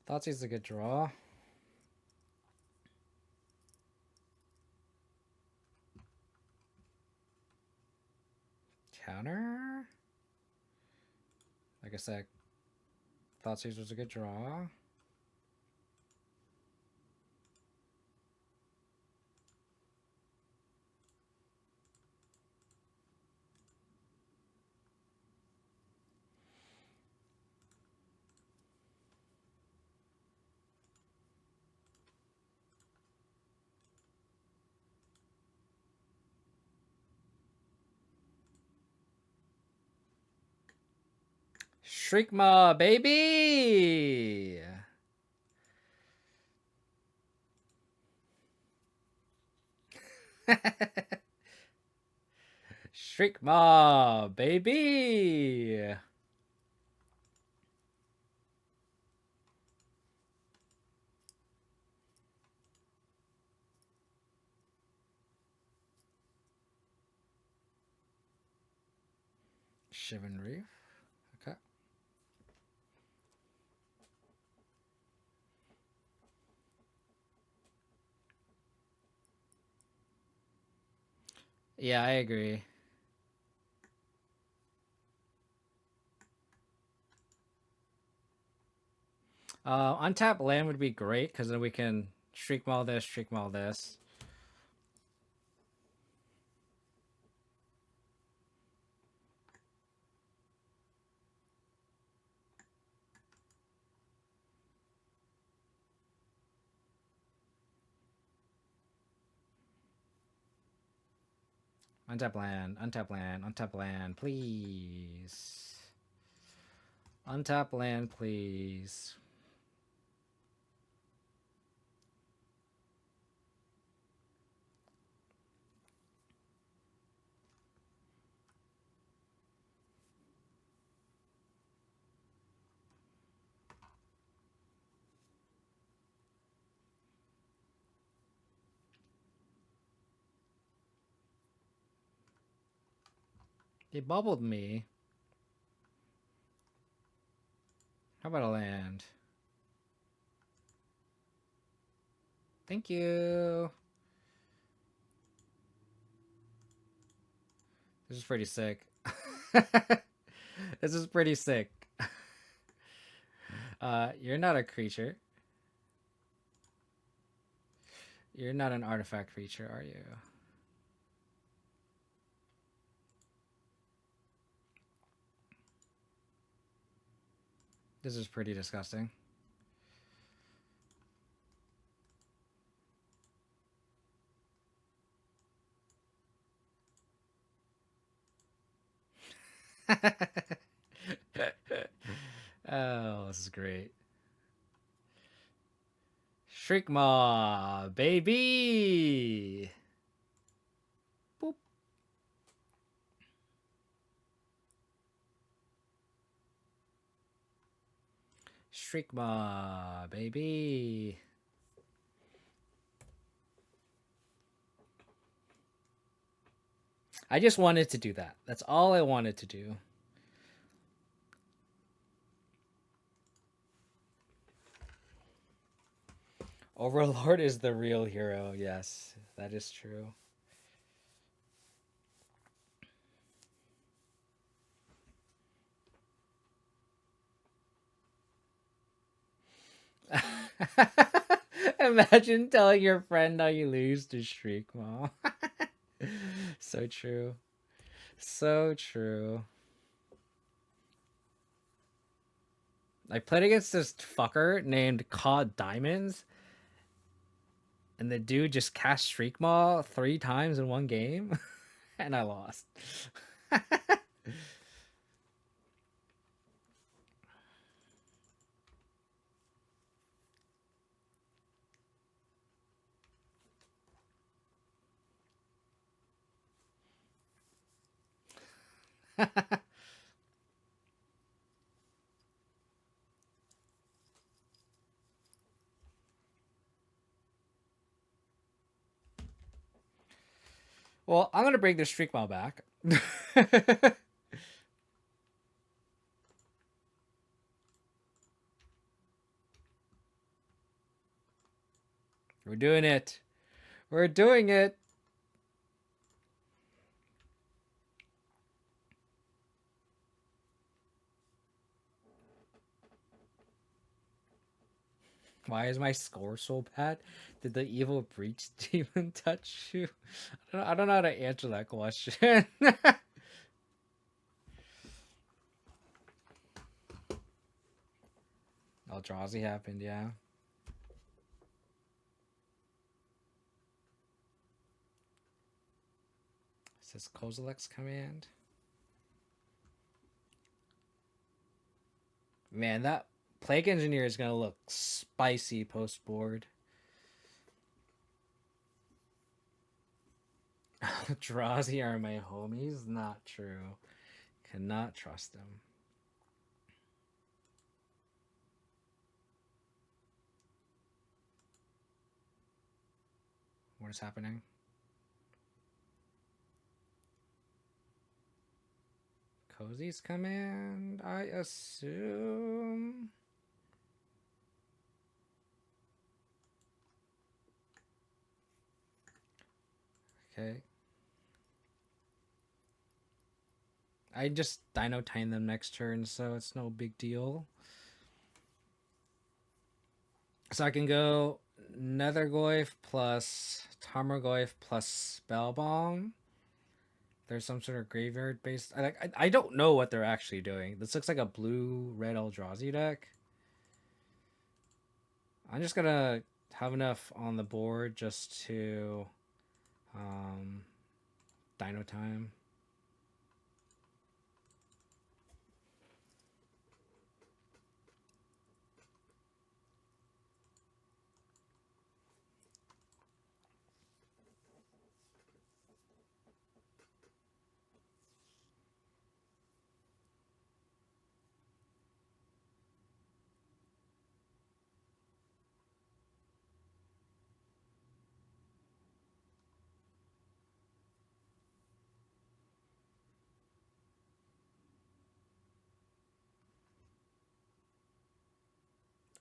Thoughtseize a good draw. Counter. I said, Thoughtseize was a good draw. Shriekmaw, baby! Shriekmaw, baby! Shivan Reef. Okay. Yeah, I agree. Untap land would be great because then we can Shriekmaw this. Untap land, please. Untap land, please. They bubbled me. How about a land? Thank you. This is pretty sick. This is pretty sick. You're not a creature. You're not an artifact creature, are you? This is pretty disgusting. Oh, this is great. Shriekmaw, baby! Boop. Shriekmaw, baby! I just wanted to do that. That's all I wanted to do. Overlord is the real hero. Yes, that is true. Imagine telling your friend how you lose to Shriekmaw. So true. So true. I played against this fucker named Cod Diamonds, and the dude just cast Shriekmaw 3 times in one game, and I lost. Well, I'm gonna bring this Shriekmaw back. We're doing it. We're doing it. Why is my score so bad? Did the evil breach demon touch you? I don't know how to answer that question. Eldrazi happened, yeah. Is this Kozilek's command? Man, that Plague Engineer is gonna look spicy post board. Eldrazi are my homies? Not true. Cannot trust them. What is happening? Cozy's command, I assume. Okay. I just Dino Time them next turn, so it's no big deal. So I can go Nethergoyf plus Tarmogoyf plus Spellbomb. There's some sort of graveyard based. I don't know what they're actually doing. This looks like a blue-red Eldrazi deck. I'm just gonna have enough on the board just to Dino Time.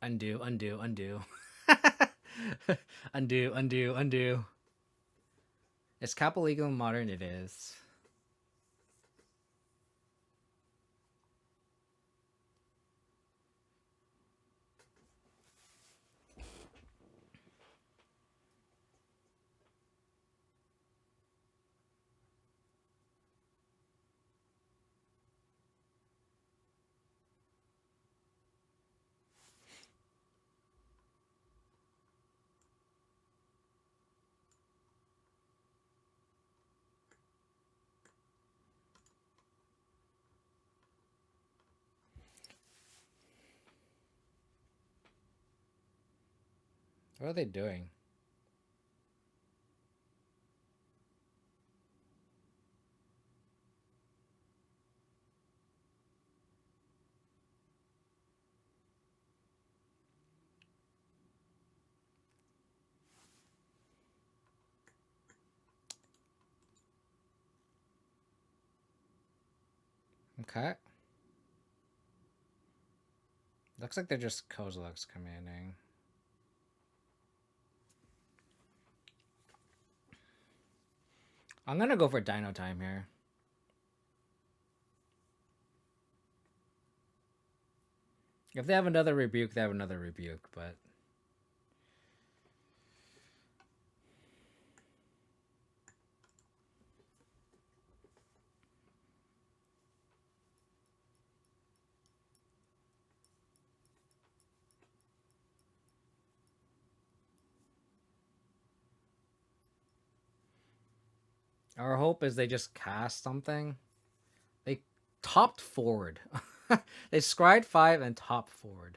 Undo, undo, undo. Undo, undo, undo. Is Kappa legal in Modern? It is. What are they doing? Okay. Looks like they're just Kozilek's commanding. I'm gonna go for Dino Time here. If they have another rebuke, they have another rebuke, but our hope is they just cast something. They topped forward. They scryed 5 and topped forward.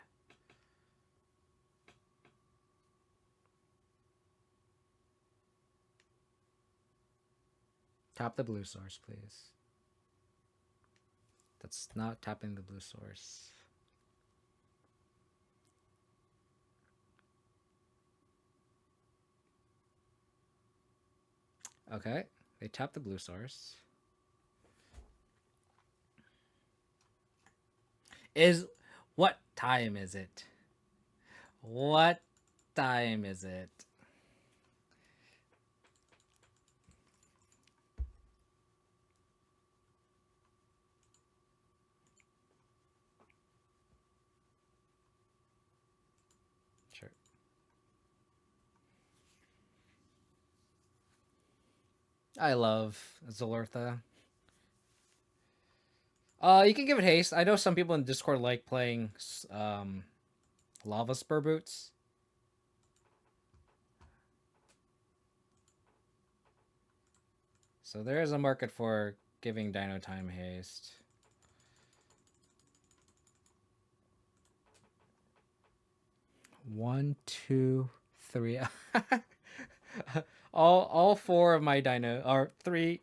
Tap the blue source, please. That's not tapping the blue source. Okay, they tap the blue source. What time is it? What time is it? Sure. I love Zolortha. You can give it haste. I know some people in Discord like playing Lava Spur Boots. So there is a market for giving Dino Time haste. One, two, three. all four of my dino are three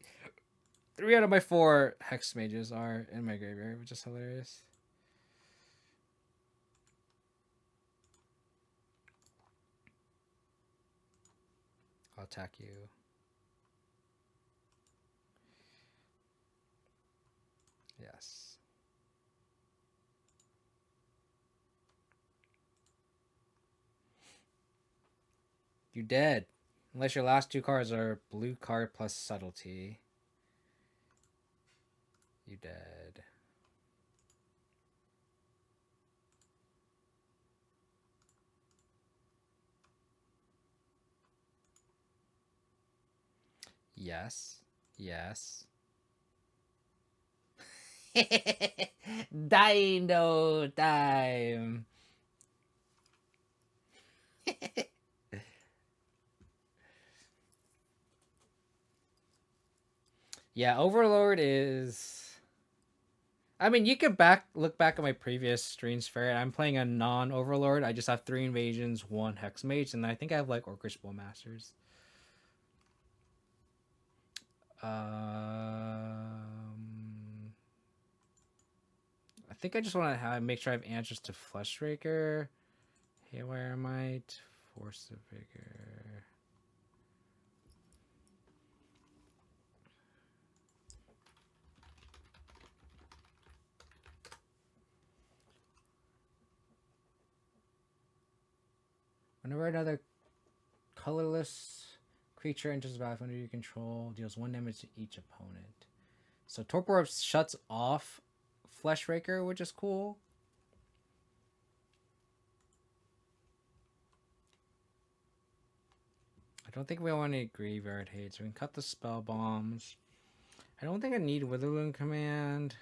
out of my four hex mages are in my graveyard, which is hilarious. I'll attack you. Yes. You dead. Unless your last two cards are blue card plus subtlety. You dead. Yes. Yes. Dino time. Yeah, Overlord is. I mean, you could look back at my previous streams for it. I'm playing a non-Overlord. I just have 3 invasions, 1 hex mage, and I think I have like Orcish Bowmasters. I think I just want to make sure I have answers to Fleshraker, Haywire Might, Force of Vigor. Whenever another colorless creature enters the battlefield under your control, deals 1 damage to each opponent. So Torpor shuts off Fleshraker, which is cool. I don't think we want any graveyard hate, so we can cut the spell bombs. I don't think I need Witherloon Command.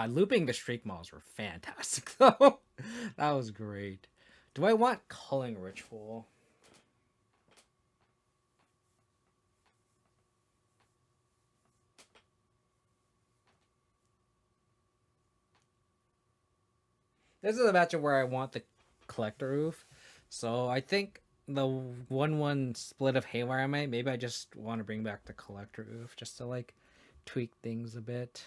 Looping the Shriekmaws were fantastic, though. That was great. Do I want Culling Ritual? This is a matchup where I want the Collector Roof. So I think the 1-1 split of Haywire Might, maybe I just want to bring back the Collector Roof just to like tweak things a bit.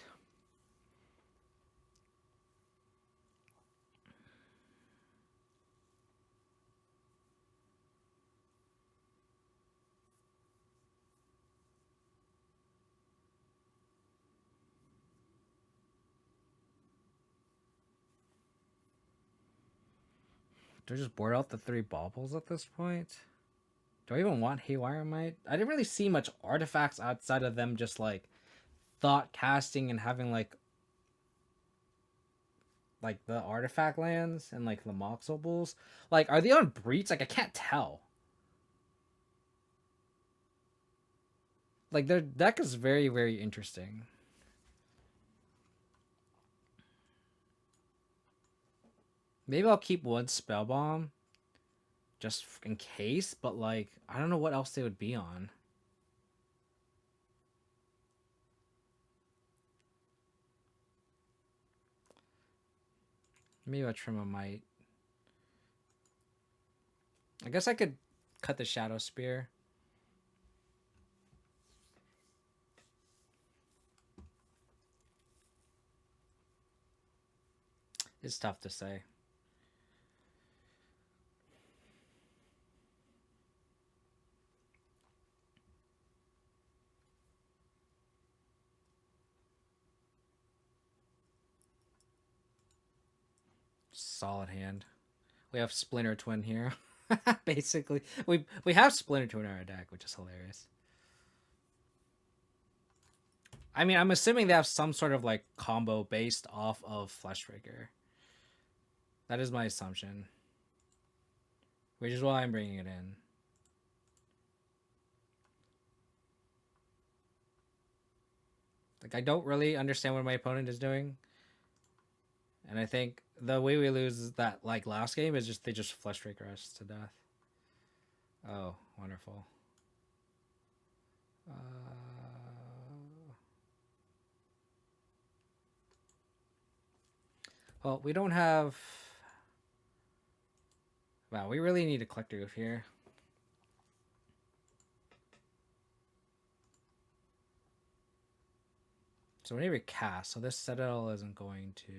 Do I just board out the 3 baubles at this point? Do I even want Haywire Might? I didn't really see much artifacts outside of them just like thought casting and having like the artifact lands and like the Mox Opals. Like, are they on breach? Like, I can't tell. Like, their deck is very, very interesting. Maybe I'll keep 1 spell bomb just in case, but like, I don't know what else they would be on. Maybe I'll trim a Might. I guess I could cut the Shadow Spear. It's tough to say. Solid hand. We have Splinter Twin here. Basically, we have Splinter Twin in our deck, which is hilarious. I mean, I'm assuming they have some sort of like combo based off of Fleshraker. That is my assumption, which is why I'm bringing it in. Like, I don't really understand what my opponent is doing. And I think the way we lose is that, like, last game is just they just Fleshraker us to death. Oh, wonderful. Well, we don't have... Wow, we really need a Collector Goof here. So we need to cast. So this Citadel isn't going to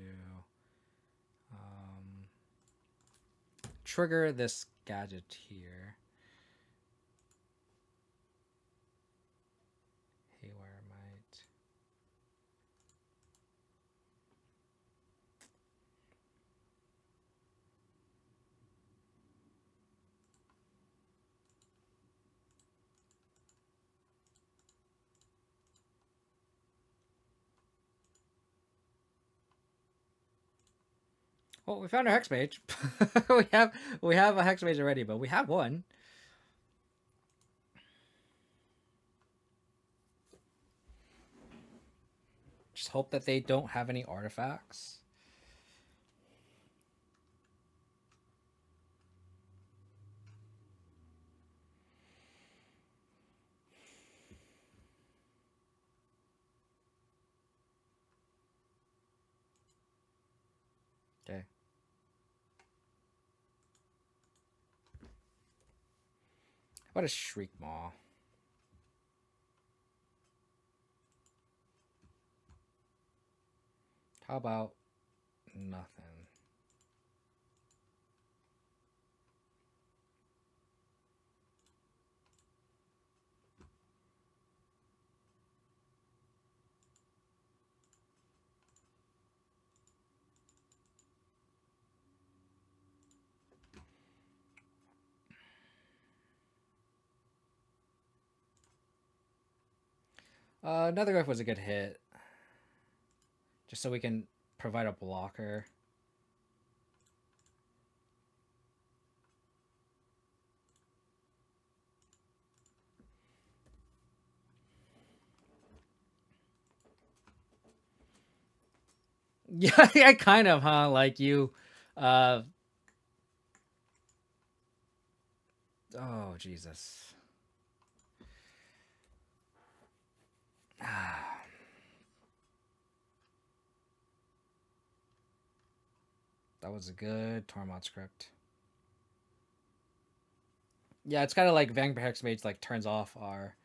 trigger this gadget here. Haywire might. Well, we found our Hex Mage. we have a Hex Mage already, but we have one. Just hope that they don't have any artifacts. Okay. What a Shriekmaw. How about nothing? Another Griff was a good hit. Just so we can provide a blocker. Yeah, kind of, huh? Like you, oh, Jesus. That was a good Tormod script. Yeah, it's kind of like Vampire Hexmage like turns off our,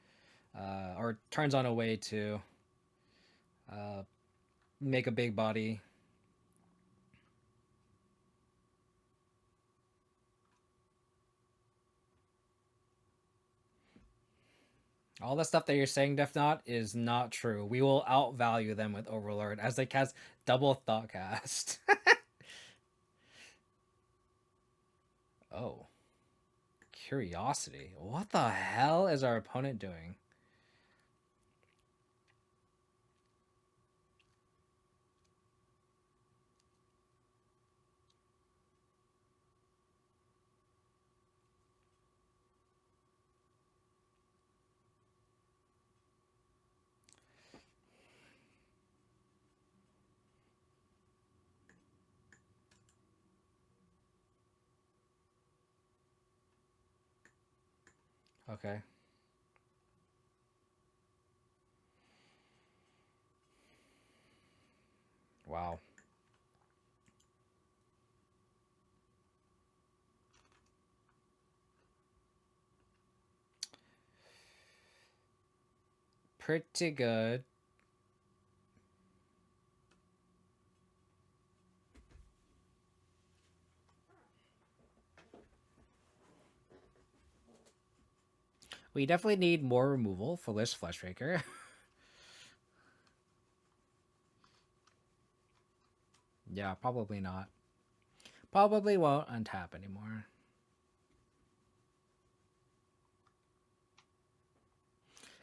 or turns on a way to, make a big body. All the stuff that you're saying, Def Not, is not true. We will outvalue them with Overlord as they cast double Thoughtcast. Oh. Curiosity. What the hell is our opponent doing? Okay. Wow. Pretty good. We definitely need more removal for this Fleshraker. Yeah, probably not. Probably won't untap anymore.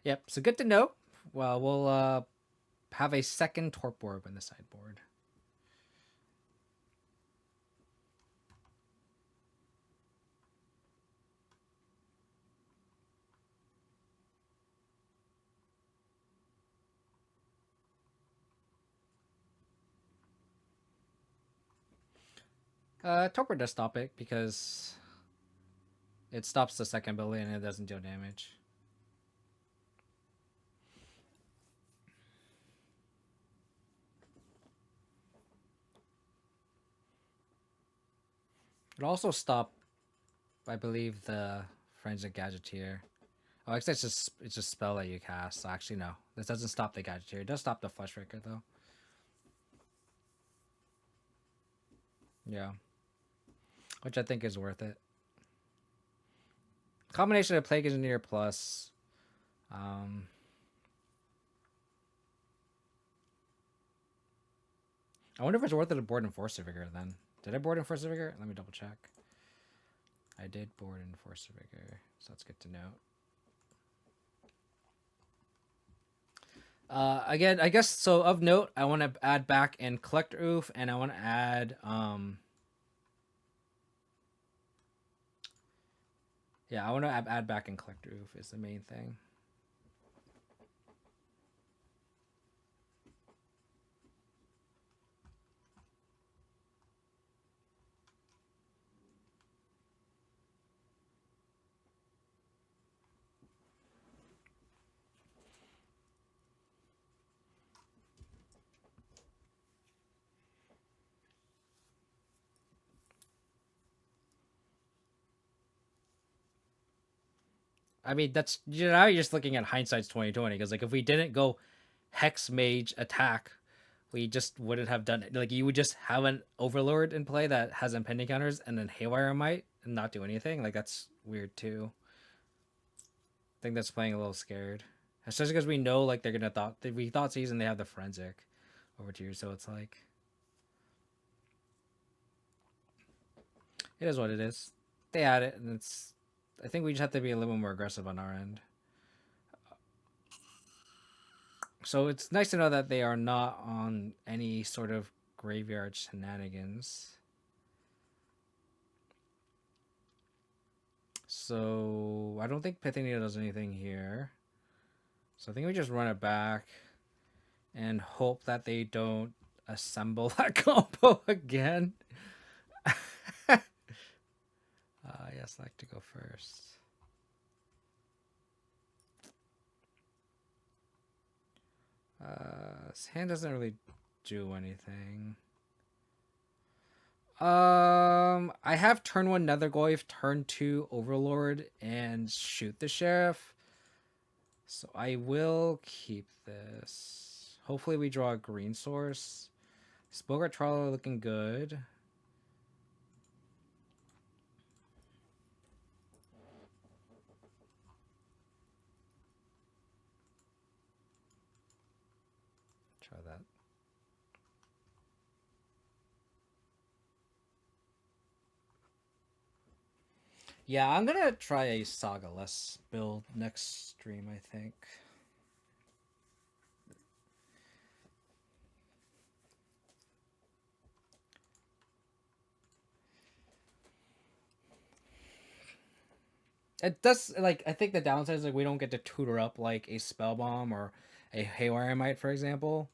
Yep, so good to know. Well, we'll have a second Torp Orb in the sideboard. Torpor does stop it because it stops the second ability and it doesn't deal damage. It also stop, I believe, the Forensic Gadgeteer. Oh, actually, it's just a spell that you cast. So actually, no, this doesn't stop the Gadgeteer. It does stop the Fleshraker though. Yeah, which I think is worth it. Combination of Plague Engineer plus. I wonder if it's worth it to board Enforcer Vigor then. Did I board Enforcer Vigor? Let me double check. I did board Enforcer Vigor, so that's good to know. Again, I guess so. Of note, I want to add back in Collector Oof, and I want to add yeah, I want to add back in Collector Oof is the main thing. I mean, that's now you're just looking at hindsight's 2020 because like if we didn't go Hex Mage attack, we just wouldn't have done it. Like you would just have an Overlord in play that has impending counters and then Haywire Might and not do anything. Like that's weird too. I think that's playing a little scared, especially because we know like they're gonna we thought season they have the Forensic over tier, so it's like it is what it is. They had it, and it's. I think we just have to be a little more aggressive on our end. So it's nice to know that they are not on any sort of graveyard shenanigans. So I don't think Pythania does anything here. So I think we just run it back and hope that they don't assemble that combo again. Yes, I'd like to go first. His hand doesn't really do anything. I have turn 1 Nethergoyf, turn 2 Overlord, and shoot the Sheriff. So I will keep this. Hopefully we draw a green source. Spogart Trawler looking good. Try that. Yeah, I'm gonna try a Saga-less build next stream, I think. It does, like, I think the downside is, like, we don't get to tutor up, like, a Spell Bomb or a Haywire Might, for example.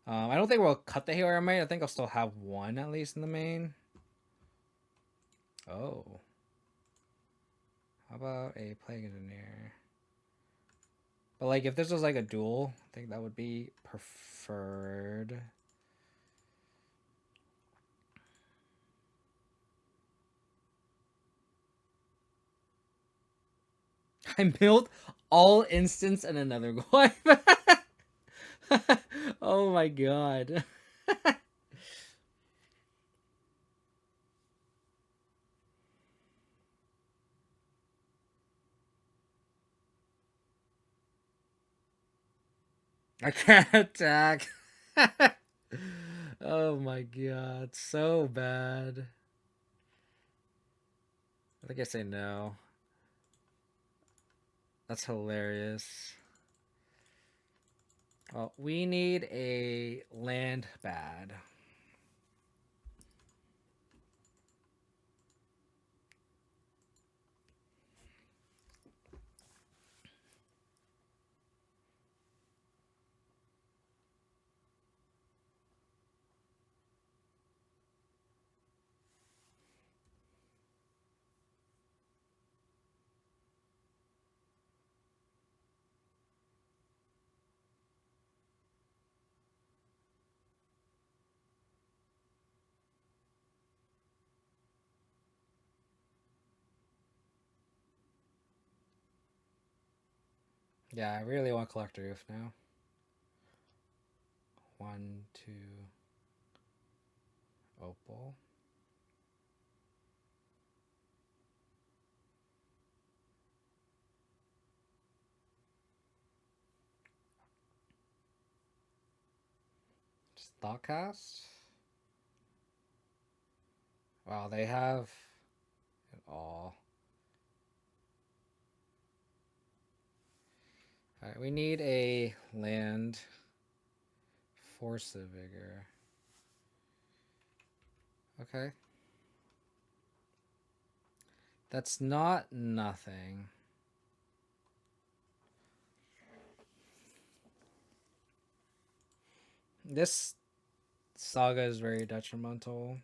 I don't think we'll cut the Haywire Might. I think I'll still have one, at least, in the main. Oh. How about a Plague Engineer? But, like, if this was, like, a duel, I think that would be preferred. I milled all instants and another goy. Oh my god. I can't attack. Oh my god, so bad. I think I say no. That's hilarious. Well, we need a land bad. Yeah, I really want Collector Roof now. 1, 2. Opal. Just Thoughtcast. Wow, they have it all. Alright, we need a land. Force of Vigor. Okay. That's not nothing. This saga is very detrimental.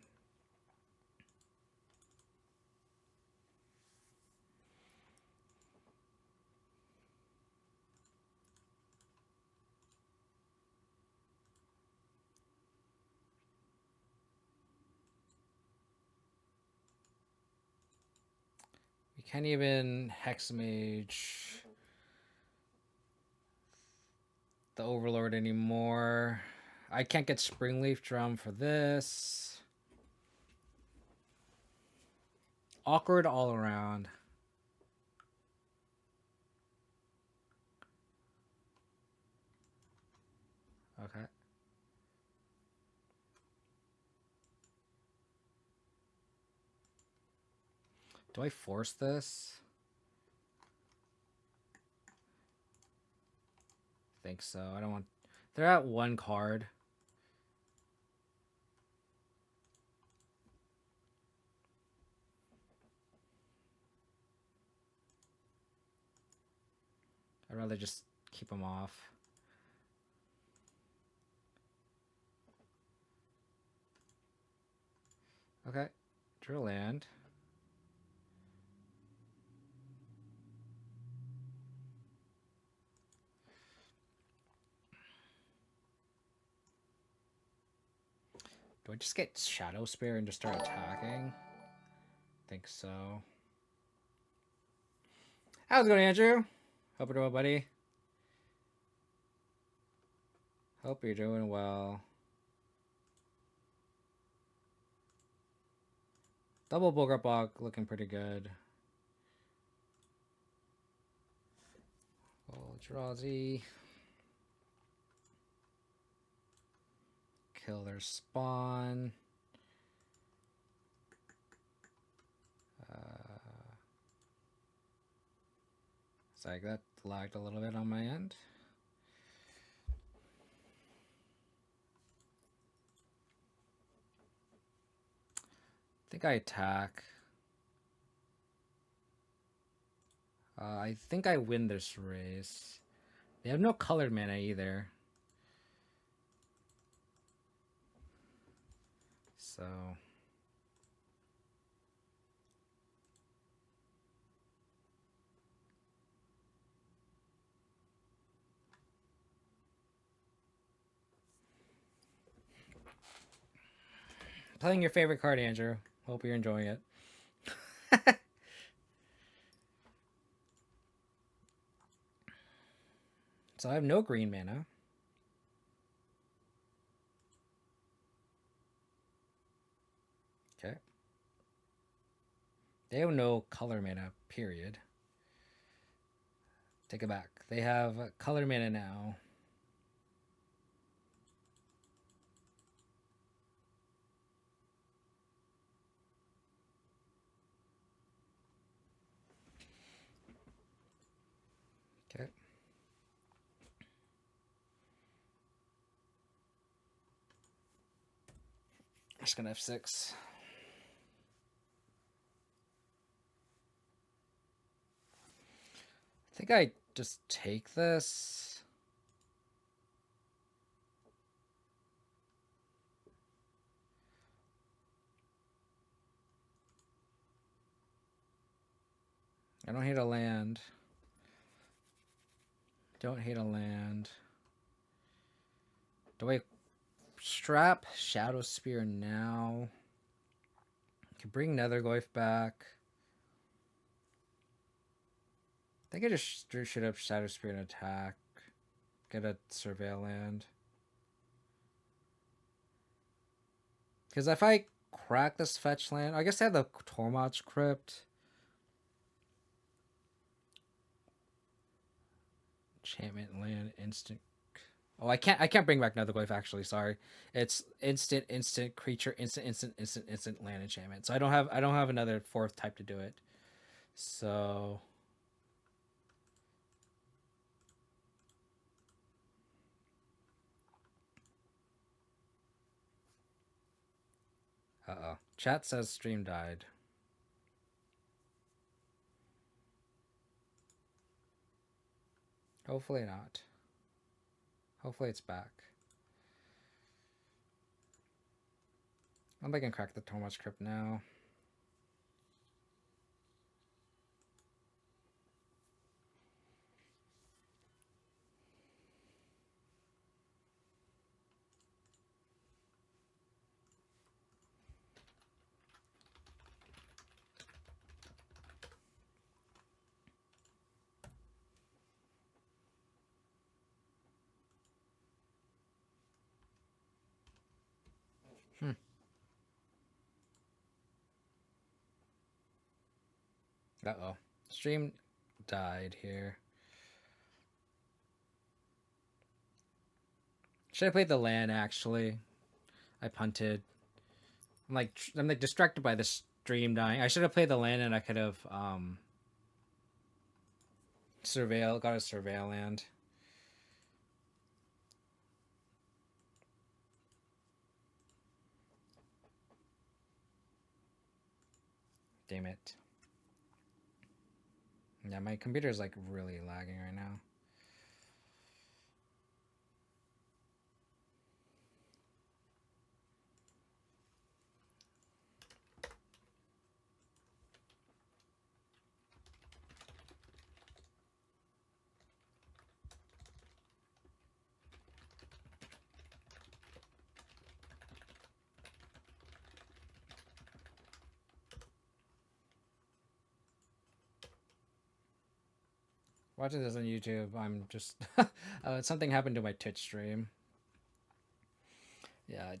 We can't even Hexmage the Overlord anymore. I can't get Springleaf Drum for this. Awkward all around. Okay. Do I force this? I think so. I don't want... They're at 1 card. I'd rather just keep them off. Okay. Drill land. Do I just get Shadow Spear and just start attacking? I think so. How's it going, Andrew? Hope you're doing well, buddy. Hope you're doing well. Double Bogart Bog looking pretty good. Eldrazi. Kill their spawn. Sorry, that lagged a little bit on my end. I think I attack. I think I win this race. They have no colored mana either. So... Playing your favorite card, Andrew. Hope you're enjoying it. So I have no green mana. Okay. They have no color mana, period. Take it back. They have color mana now. Okay. I'm just gonna F6. I think I just take this. I don't hate a land. Don't hate a land. Do I strap Shadow Spear now? Can bring Nethergoyf back. I think I just shoot up Shadow Spirit and attack. Get a Surveil land. Because if I crack this fetch land, I guess I have the Tormod's Crypt. Enchantment land, instant. Oh, I can't bring back Netherglyph actually. Sorry, it's instant creature, instant land enchantment. So I don't have another fourth type to do it. So chat says stream died. Hopefully not. Hopefully it's back. I'm making crack the Tormod's Crypt now. Uh-oh. Stream died here. Should have played the land actually. I punted. I'm like distracted by the stream dying. I should have played the land and I could have got a surveil land. Damn it. Yeah, my computer is like really lagging right now. Watching this on YouTube, I'm just something happened to my Twitch stream. Yeah,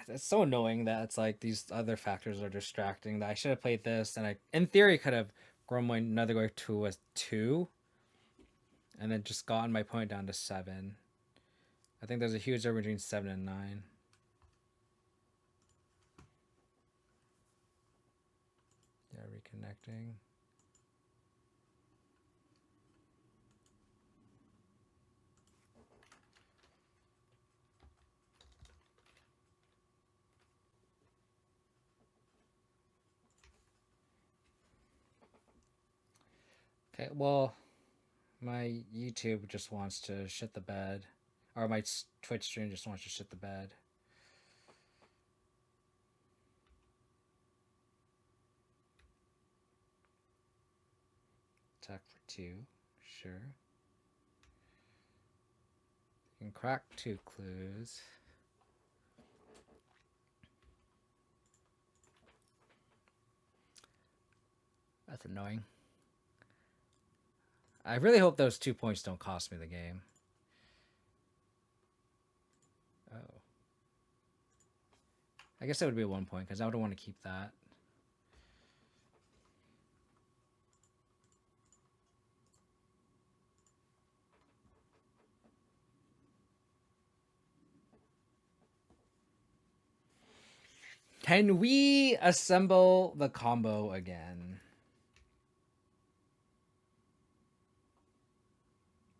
it's so annoying that it's like these other factors are distracting. That I should have played this, and I, in theory, could have grown my Netherglyph to a 2, and then just gotten my point down to 7. I think there's a huge difference between 7 and 9. Yeah, reconnecting. Okay, well, my YouTube just wants to shit the bed. Or my Twitch stream just wants to shit the bed. Attack for 2, sure. You can crack 2 clues. That's annoying. I really hope those 2 points don't cost me the game. Oh. I guess it would be 1 point because I would want to keep that. Can we assemble the combo again?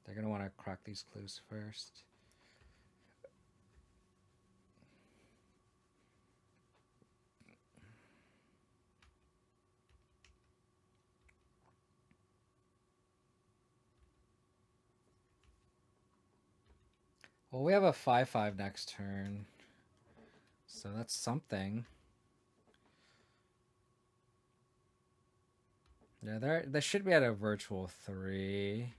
They're going to want to crack these clues first. Well, we have a 5/5 next turn. So that's something. Yeah, they should be at a virtual 3.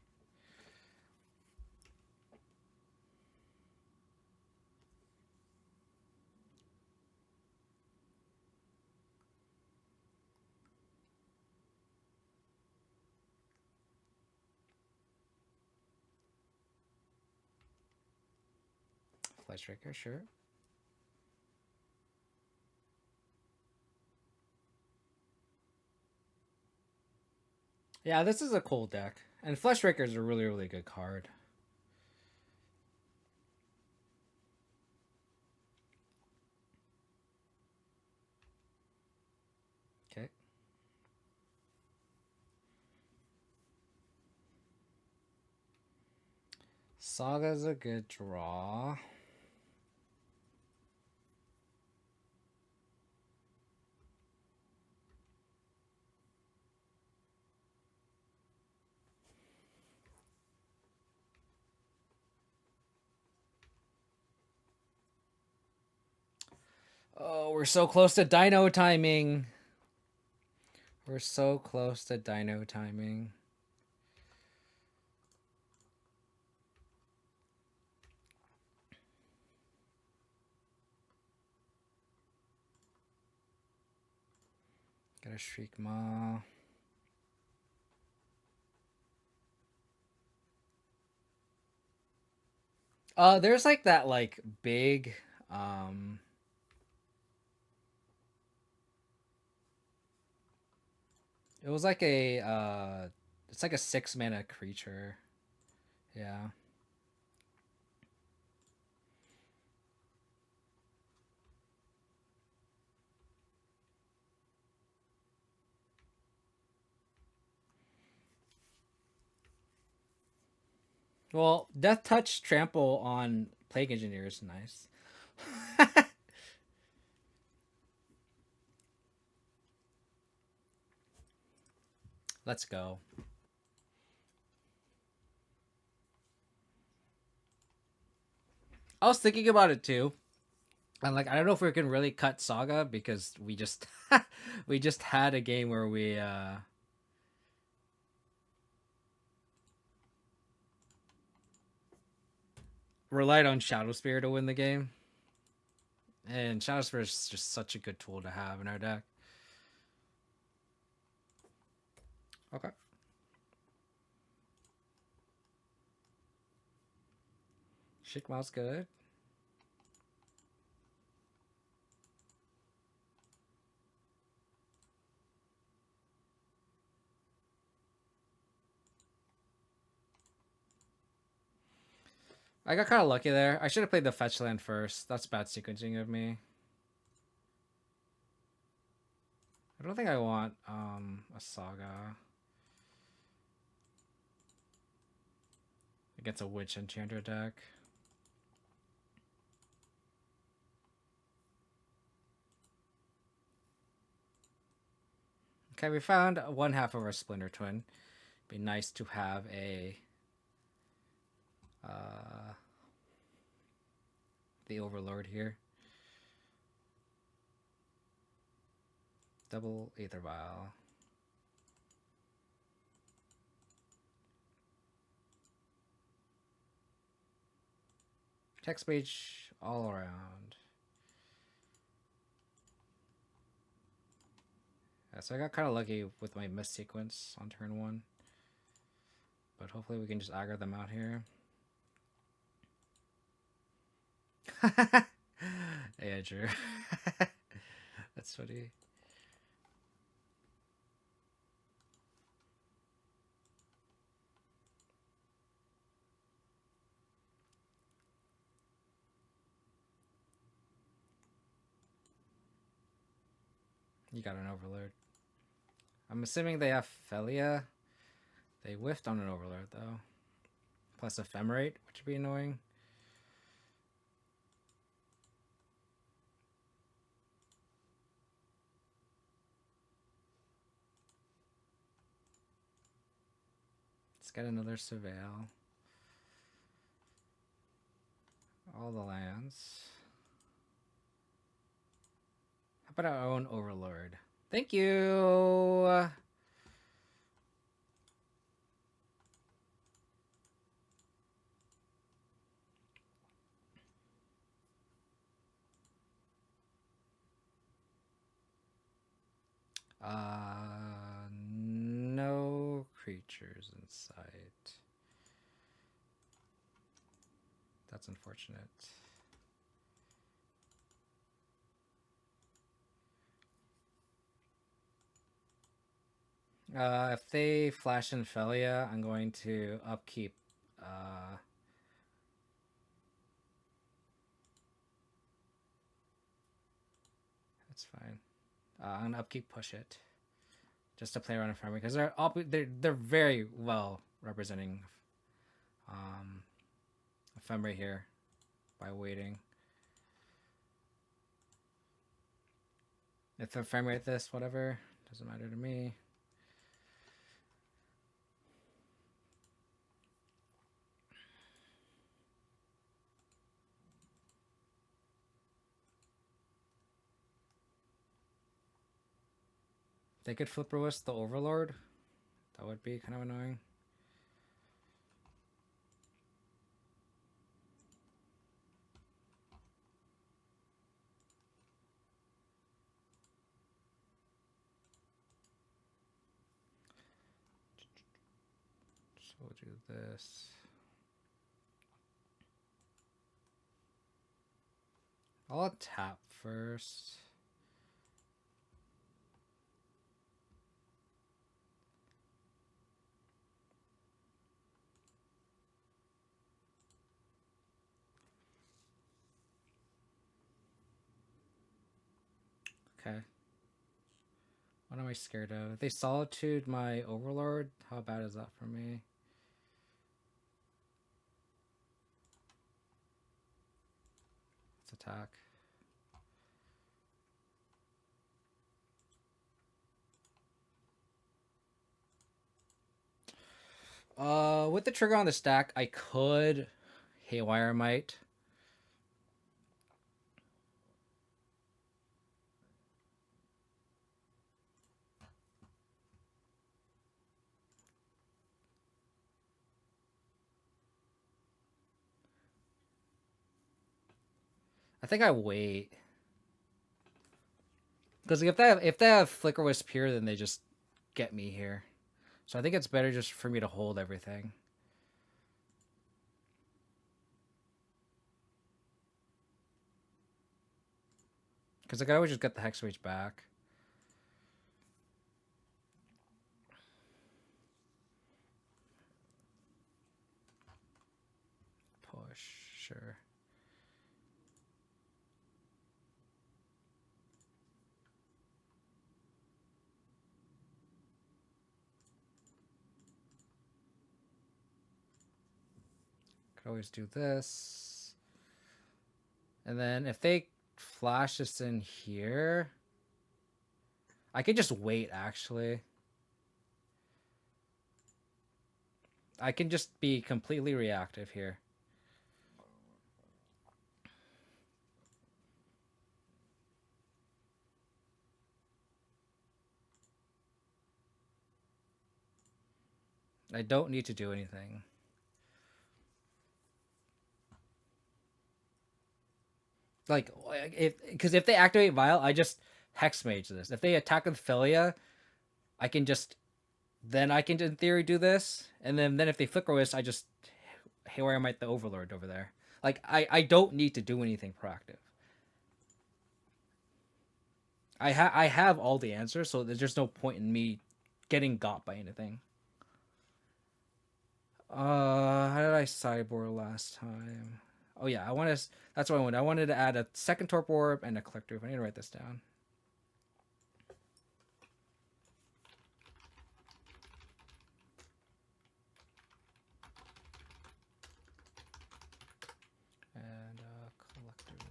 Fleshraker, sure. Yeah, this is a cool deck. And Fleshraker is a really, really good card. Okay. Saga's a good draw. Oh, we're so close to dino timing. We're so close to dino timing. Got a Shriekmaw. There's like that like big it was like a it's like a 6-mana creature. Yeah. Well, Death Touch Trample on Plague Engineer is nice. Let's go. I was thinking about it too. And like I don't know if we can really cut Saga because we just we just had a game where we relied on Shadow Spear to win the game. And Shadow Spear is just such a good tool to have in our deck. Okay. Shriekmaw's good. I got kind of lucky there. I should have played the fetch land first. That's bad sequencing of me. I don't think I want a Saga against a Witch Enchanter deck. Okay, we found one half of our Splinter Twin. Be nice to have a the Overlord here. Double Aether Vial. Text page all around. Yeah, so I got kind of lucky with my miss sequence on turn 1. But hopefully we can just aggro them out here. Yeah, true. That's funny. You got an Overlord. I'm assuming they have Felia. They whiffed on an Overlord, though. Plus Ephemerate, which would be annoying. Let's get another Surveil. All the lands. How about our own Overlord? Thank you! No creatures in sight. That's unfortunate. If they flash in Felia, I'm going to upkeep. That's fine. I'm gonna upkeep push it, just to play around in front of me because they're very well representing Ephemerate here by waiting. If Ephemerate this, whatever, doesn't matter to me. They could flip Lewis the Overlord. That would be kind of annoying. So we'll do this. I'll tap first. Okay. What am I scared of? If they Solitude my Overlord, how bad is that for me? Let's attack. With the trigger on the stack, I could Haywire Might. I think I wait. Because if they have Flicker Wisp here, then they just get me here. So I think it's better just for me to hold everything. Because I could always just get the Hex Mage back. Push, sure. Could always do this. And then if they flash this in here, I could just wait, actually. I can just be completely reactive here. I don't need to do anything. Like, because if they activate Vile, I just Hex Mage this. If they attack with Philia, I can just, then I can in theory do this, and then if they Flicker Wisp, I just Haywire Might the Overlord over there. Like, I don't need to do anything proactive. I have all the answers, so there's just no point in me getting got by anything. How did I sideboard last time? Oh yeah, that's what I wanted. I wanted to add a second Torpor Orb and a Collector Roof. I need to write this down. And Collector Roof.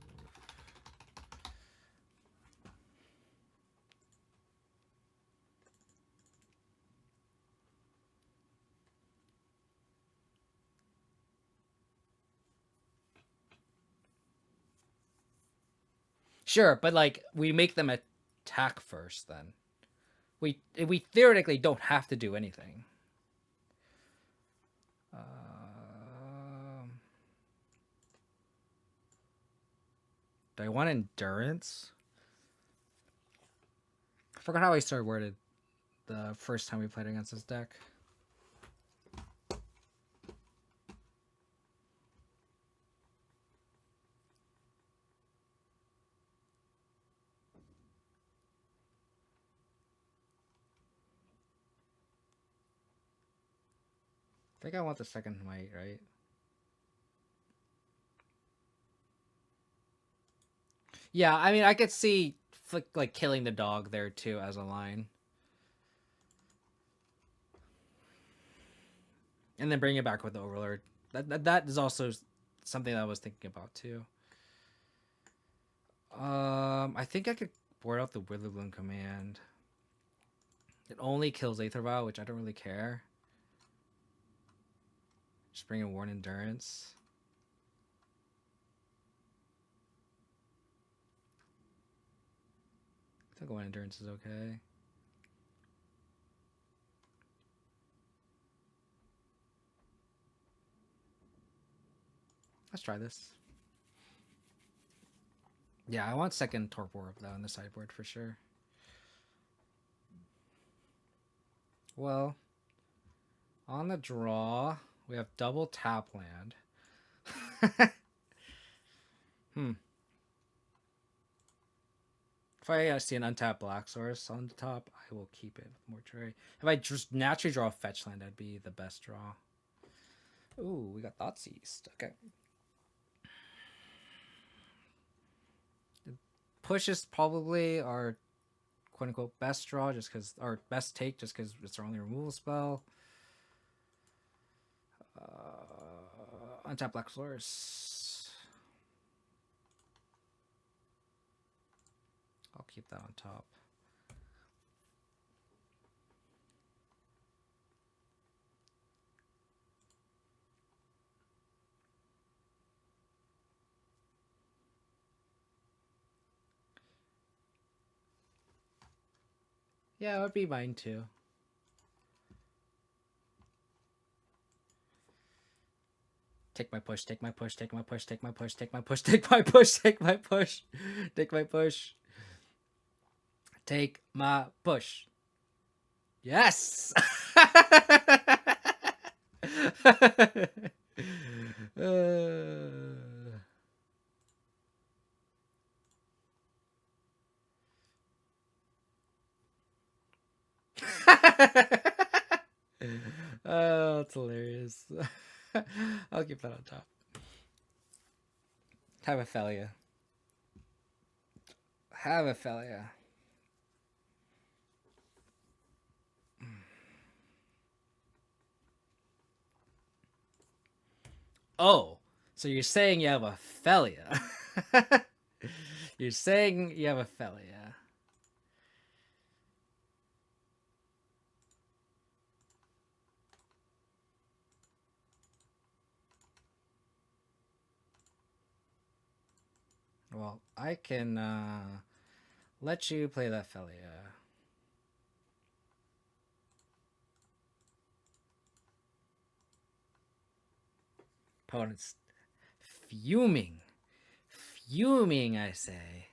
Sure, but like we make them attack first then. We theoretically don't have to do anything. Do I want endurance? I forgot how I started worded the first time we played against this deck. I think I want the second might, right? Yeah, I mean, I could see like killing the dog there too as a line. And then bring it back with the Overlord. That is also something that I was thinking about too. I think I could board out the Witherbloom command. It only kills Aether Vial, which I don't really care. Just bring in Worn Endurance. I think Worn Endurance is okay. Let's try this. Yeah, I want second Torpor though on the sideboard for sure. Well, on the draw, we have double tap land. If I see an untapped black source on the top, I will keep it with Mortuary. If I just naturally draw a fetch land, that'd be the best draw. Ooh, we got Thoughtseized. Okay. Push is probably our quote unquote best draw, just because, our best take, just because it's our only removal spell. Untap black source. I'll keep that on top. Yeah, it would be mine too. Take my push, take my push, take my push, take my push, take my push, take my push, take my push, take my push. Take my push. Yes! Oh, that's hilarious. I'll keep that on top. Have a failure. Have a failure. Oh, so you're saying you have a failure. You're saying you have a failure. Well, I can let you play that failure. Opponent's fuming. Fuming, I say.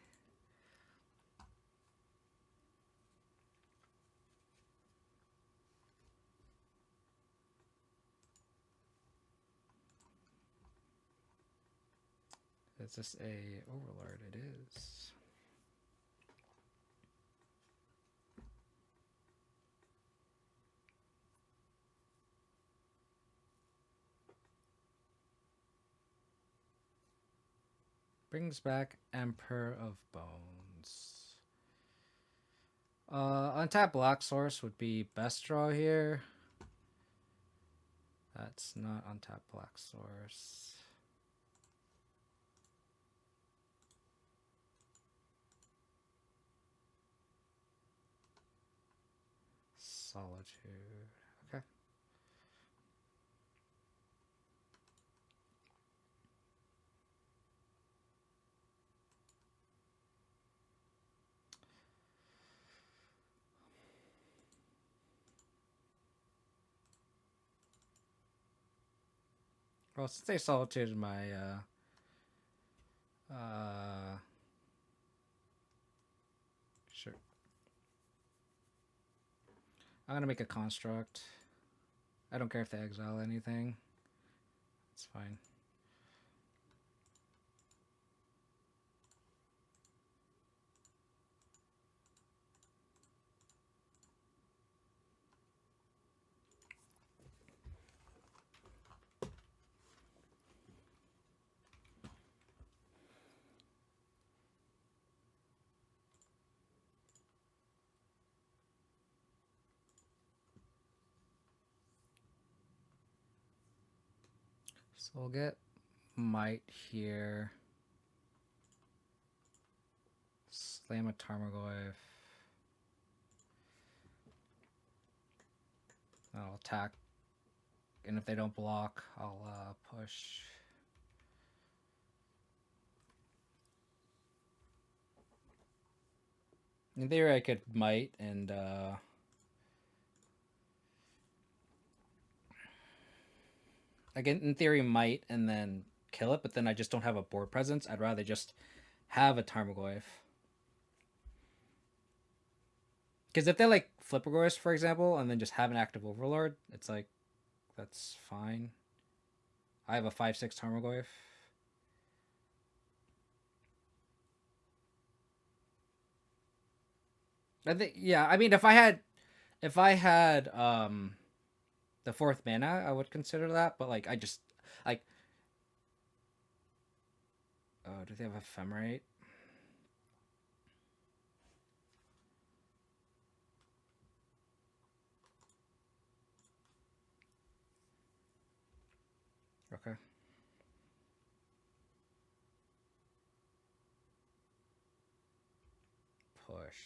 Is this a Overlord? It is. Brings back Emperor of Bones. Untap black source would be best draw here. That's not untap black source. Solitude. Okay. Well, since they solitude my sure. I'm gonna make a construct. I don't care if they exile anything. It's fine. So we'll get Might here. Slam a Tarmogoyf. I'll attack. And if they don't block, I'll push. In theory, I could Might and again, in theory, Might and then kill it, but then I just don't have a board presence. I'd rather just have a Tarmogoyf. Because if they like Flippergorse, for example, and then just have an active Overlord, it's like, that's fine. I have a 5/6 Tarmogoyf. I think, yeah, I mean, if I had the 4th mana, I would consider that, but like, I just, like, oh, do they have Ephemerate? Okay. Push.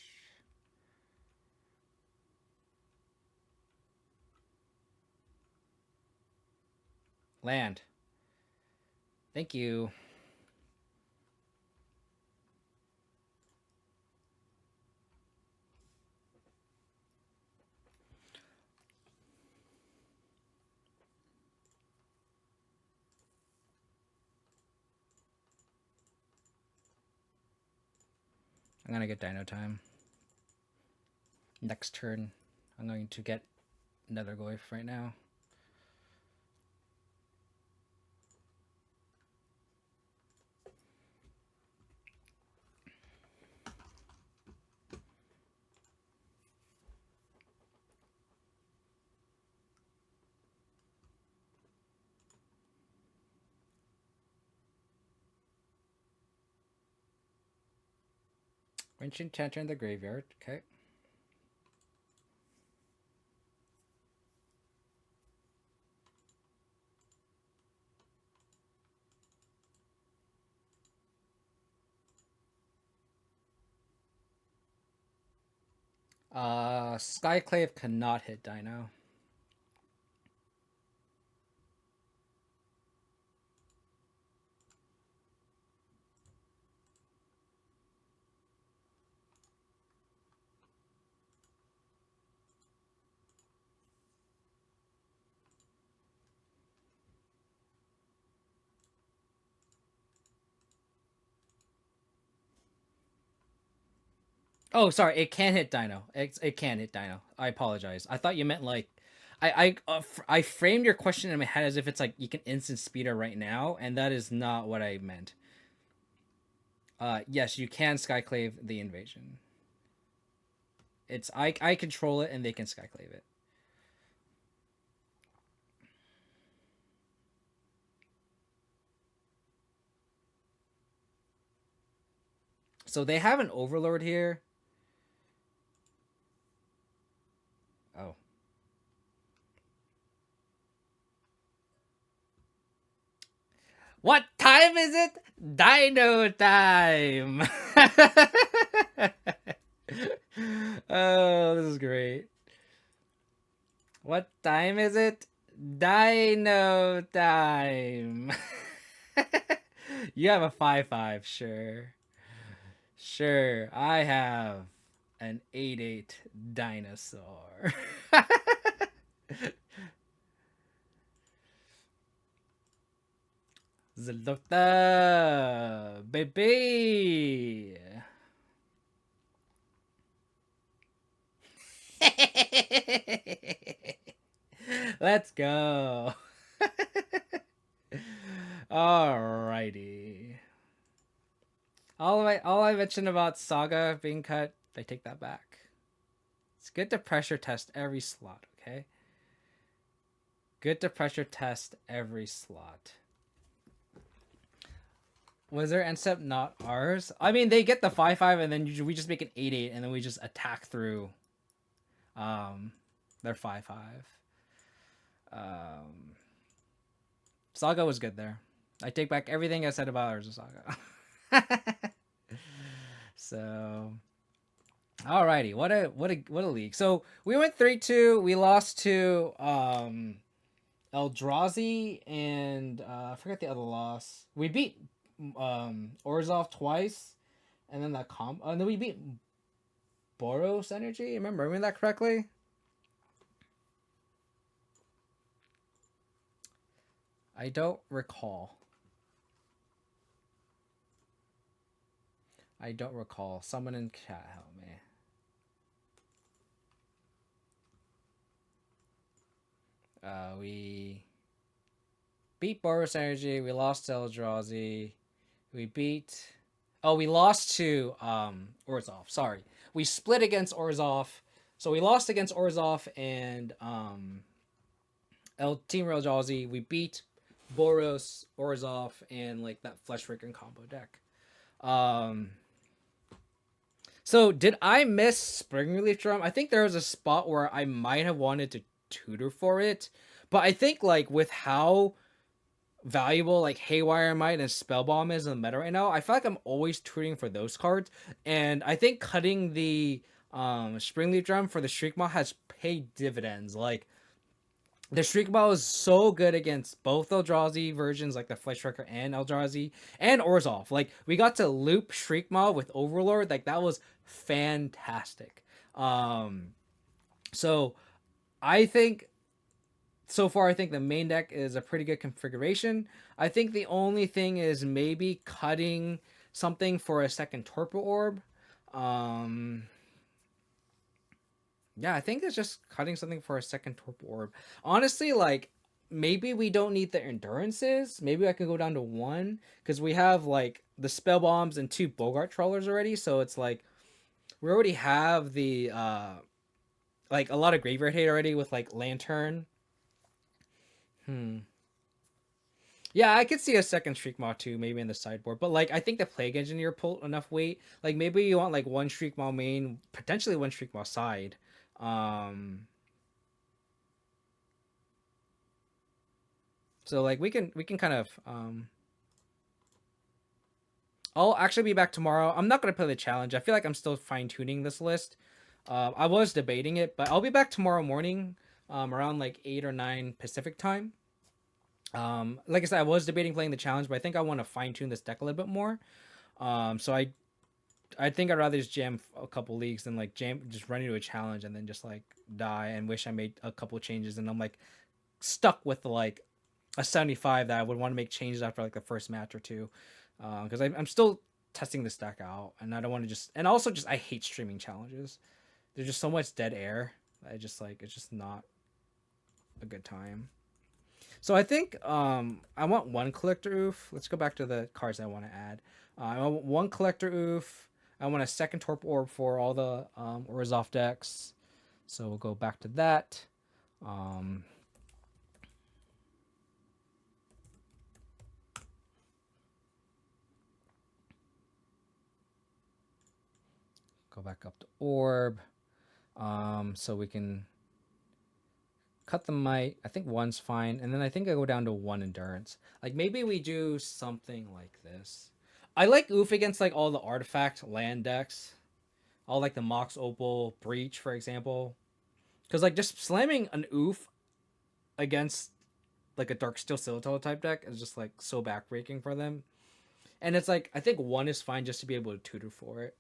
Land. Thank you. I'm gonna get Dino Time. Next turn, I'm going to get another Goyf right now. Ancient Enchanter in the graveyard. Okay. Skyclave cannot hit Dino. Oh, sorry, it can hit Dino. It can hit Dino. I apologize. I thought you meant like, I framed your question in my head as if it's like you can instant speed her right now, and that is not what I meant. Yes, you can Skyclave the invasion. It's I control it, and they can Skyclave it. So they have an Overlord here. Oh. What time is it? Dino time! Oh, this is great. What time is it? Dino time! You have a 5/5, sure. Sure, I have an 8/8 dinosaur. Zalota, baby. Let's go. Alrighty. All I mentioned about Saga being cut, I take that back. It's good to pressure test every slot, okay? Good to pressure test every slot. Was their end step not ours? I mean, they get the 5/5, and then we just make an 8/8, and then we just attack through their 5/5. Saga was good there. I take back everything I said about Urza Saga. So, alrighty, what a league. So we went 3-2. We lost to Eldrazi and I forget the other loss. We beat Orzhov twice, and then and then we beat Boros Energy. Remember that correctly? I don't recall. Someone in chat help me. We beat Boros Energy. We lost to Eldrazi. We lost to Orzhov. Sorry. We split against Orzhov. So we lost against Orzhov and Team Eldrazi. We beat Boros, Orzhov, and like that Fleshraker combo deck. So did I miss Spring Relief Drum? I think there was a spot where I might have wanted to tutor for it, but I think like with how valuable like Haywire Might and Spellbomb is in the meta right now, I feel like I'm always tutoring for those cards, and I think cutting the Spring Leaf Drum for the Shriekmaw has paid dividends. Like the Shriekmaw is so good against both Eldrazi versions, like the Fleshraker and Eldrazi and Orzhov. Like we got to loop Shriekmaw with Overlord, like that was fantastic. So I think so far, I think the main deck is a pretty good configuration. I think the only thing is maybe cutting something for a second Torpor Orb. Yeah, I think it's just cutting something for a second Torpor Orb. Honestly, like, maybe we don't need the Endurances. Maybe I can go down to 1, because we have, like, the Spell Bombs and 2 Bogart Trawlers already, so it's like, we already have the, like, a lot of Graveyard Hate already with, like, Lantern. Yeah, I could see a second Shriekmaw too, maybe in the sideboard. But like, I think the Plague Engineer pulled enough weight. Like maybe you want like 1 Shriekmaw main, potentially 1 Shriekmaw side. So like we can kind of I'll actually be back tomorrow. I'm not gonna play the challenge. I feel like I'm still fine tuning this list. I was debating it, but I'll be back tomorrow morning, around like 8 or 9 Pacific time. Like I said, I was debating playing the challenge, but I think I want to fine tune this deck a little bit more. So I think I'd rather just jam a couple leagues than like just run into a challenge and then just like die and wish I made a couple changes and I'm like stuck with like a 75 that I would want to make changes after like the first match or two, because I'm still testing this deck out and I don't want to and also just I hate streaming challenges. There's just so much dead air. I just like it's just not a good time. So I think I want 1 Collector Oof. Let's go back to the cards I want to add. I want 1 Collector Oof. I want a second Torpor Orb for all the Orzhov decks. So we'll go back to that. Go back up to Orb. So we can cut the Might. I think 1's fine. And then I think I go down to 1 Endurance. Like maybe we do something like this. I like Oof against like all the artifact land decks. All like the Mox Opal Breach, for example. Because like just slamming an Oof against like a Darksteel Citadel type deck is just like so backbreaking for them. And it's like I think 1 is fine just to be able to tutor for it.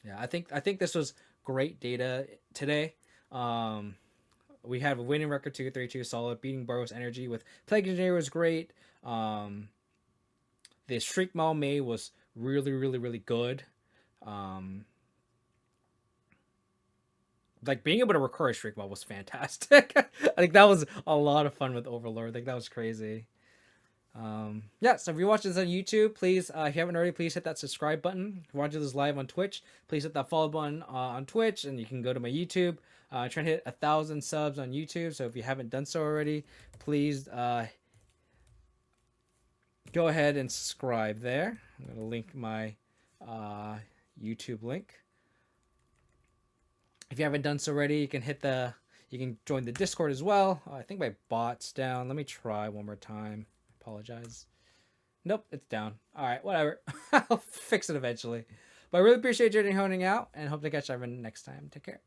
Yeah, I think this was great data today. We have a winning record 2-3-2 solid, beating Boros Energy with Plague Engineer was great. The Shriekmaw May was really good. Like being able to recur a Shriekmaw was fantastic. I think that was a lot of fun with Overlord. I think that was crazy. Yeah, so if you're watching this on YouTube, please, if you haven't already, please hit that subscribe button. If you're watching this live on Twitch, please hit that follow button on Twitch, and you can go to my YouTube. Trying to hit 1,000 subs on YouTube, so if you haven't done so already, please go ahead and subscribe there. I'm going to link my YouTube link. If you haven't done so already, you You can join the Discord as well. I think my bot's down. Let me try one more time. Apologize. Nope, it's down. All right, whatever. I'll fix it eventually. But I really appreciate you honing out and hope to catch everyone next time. Take care.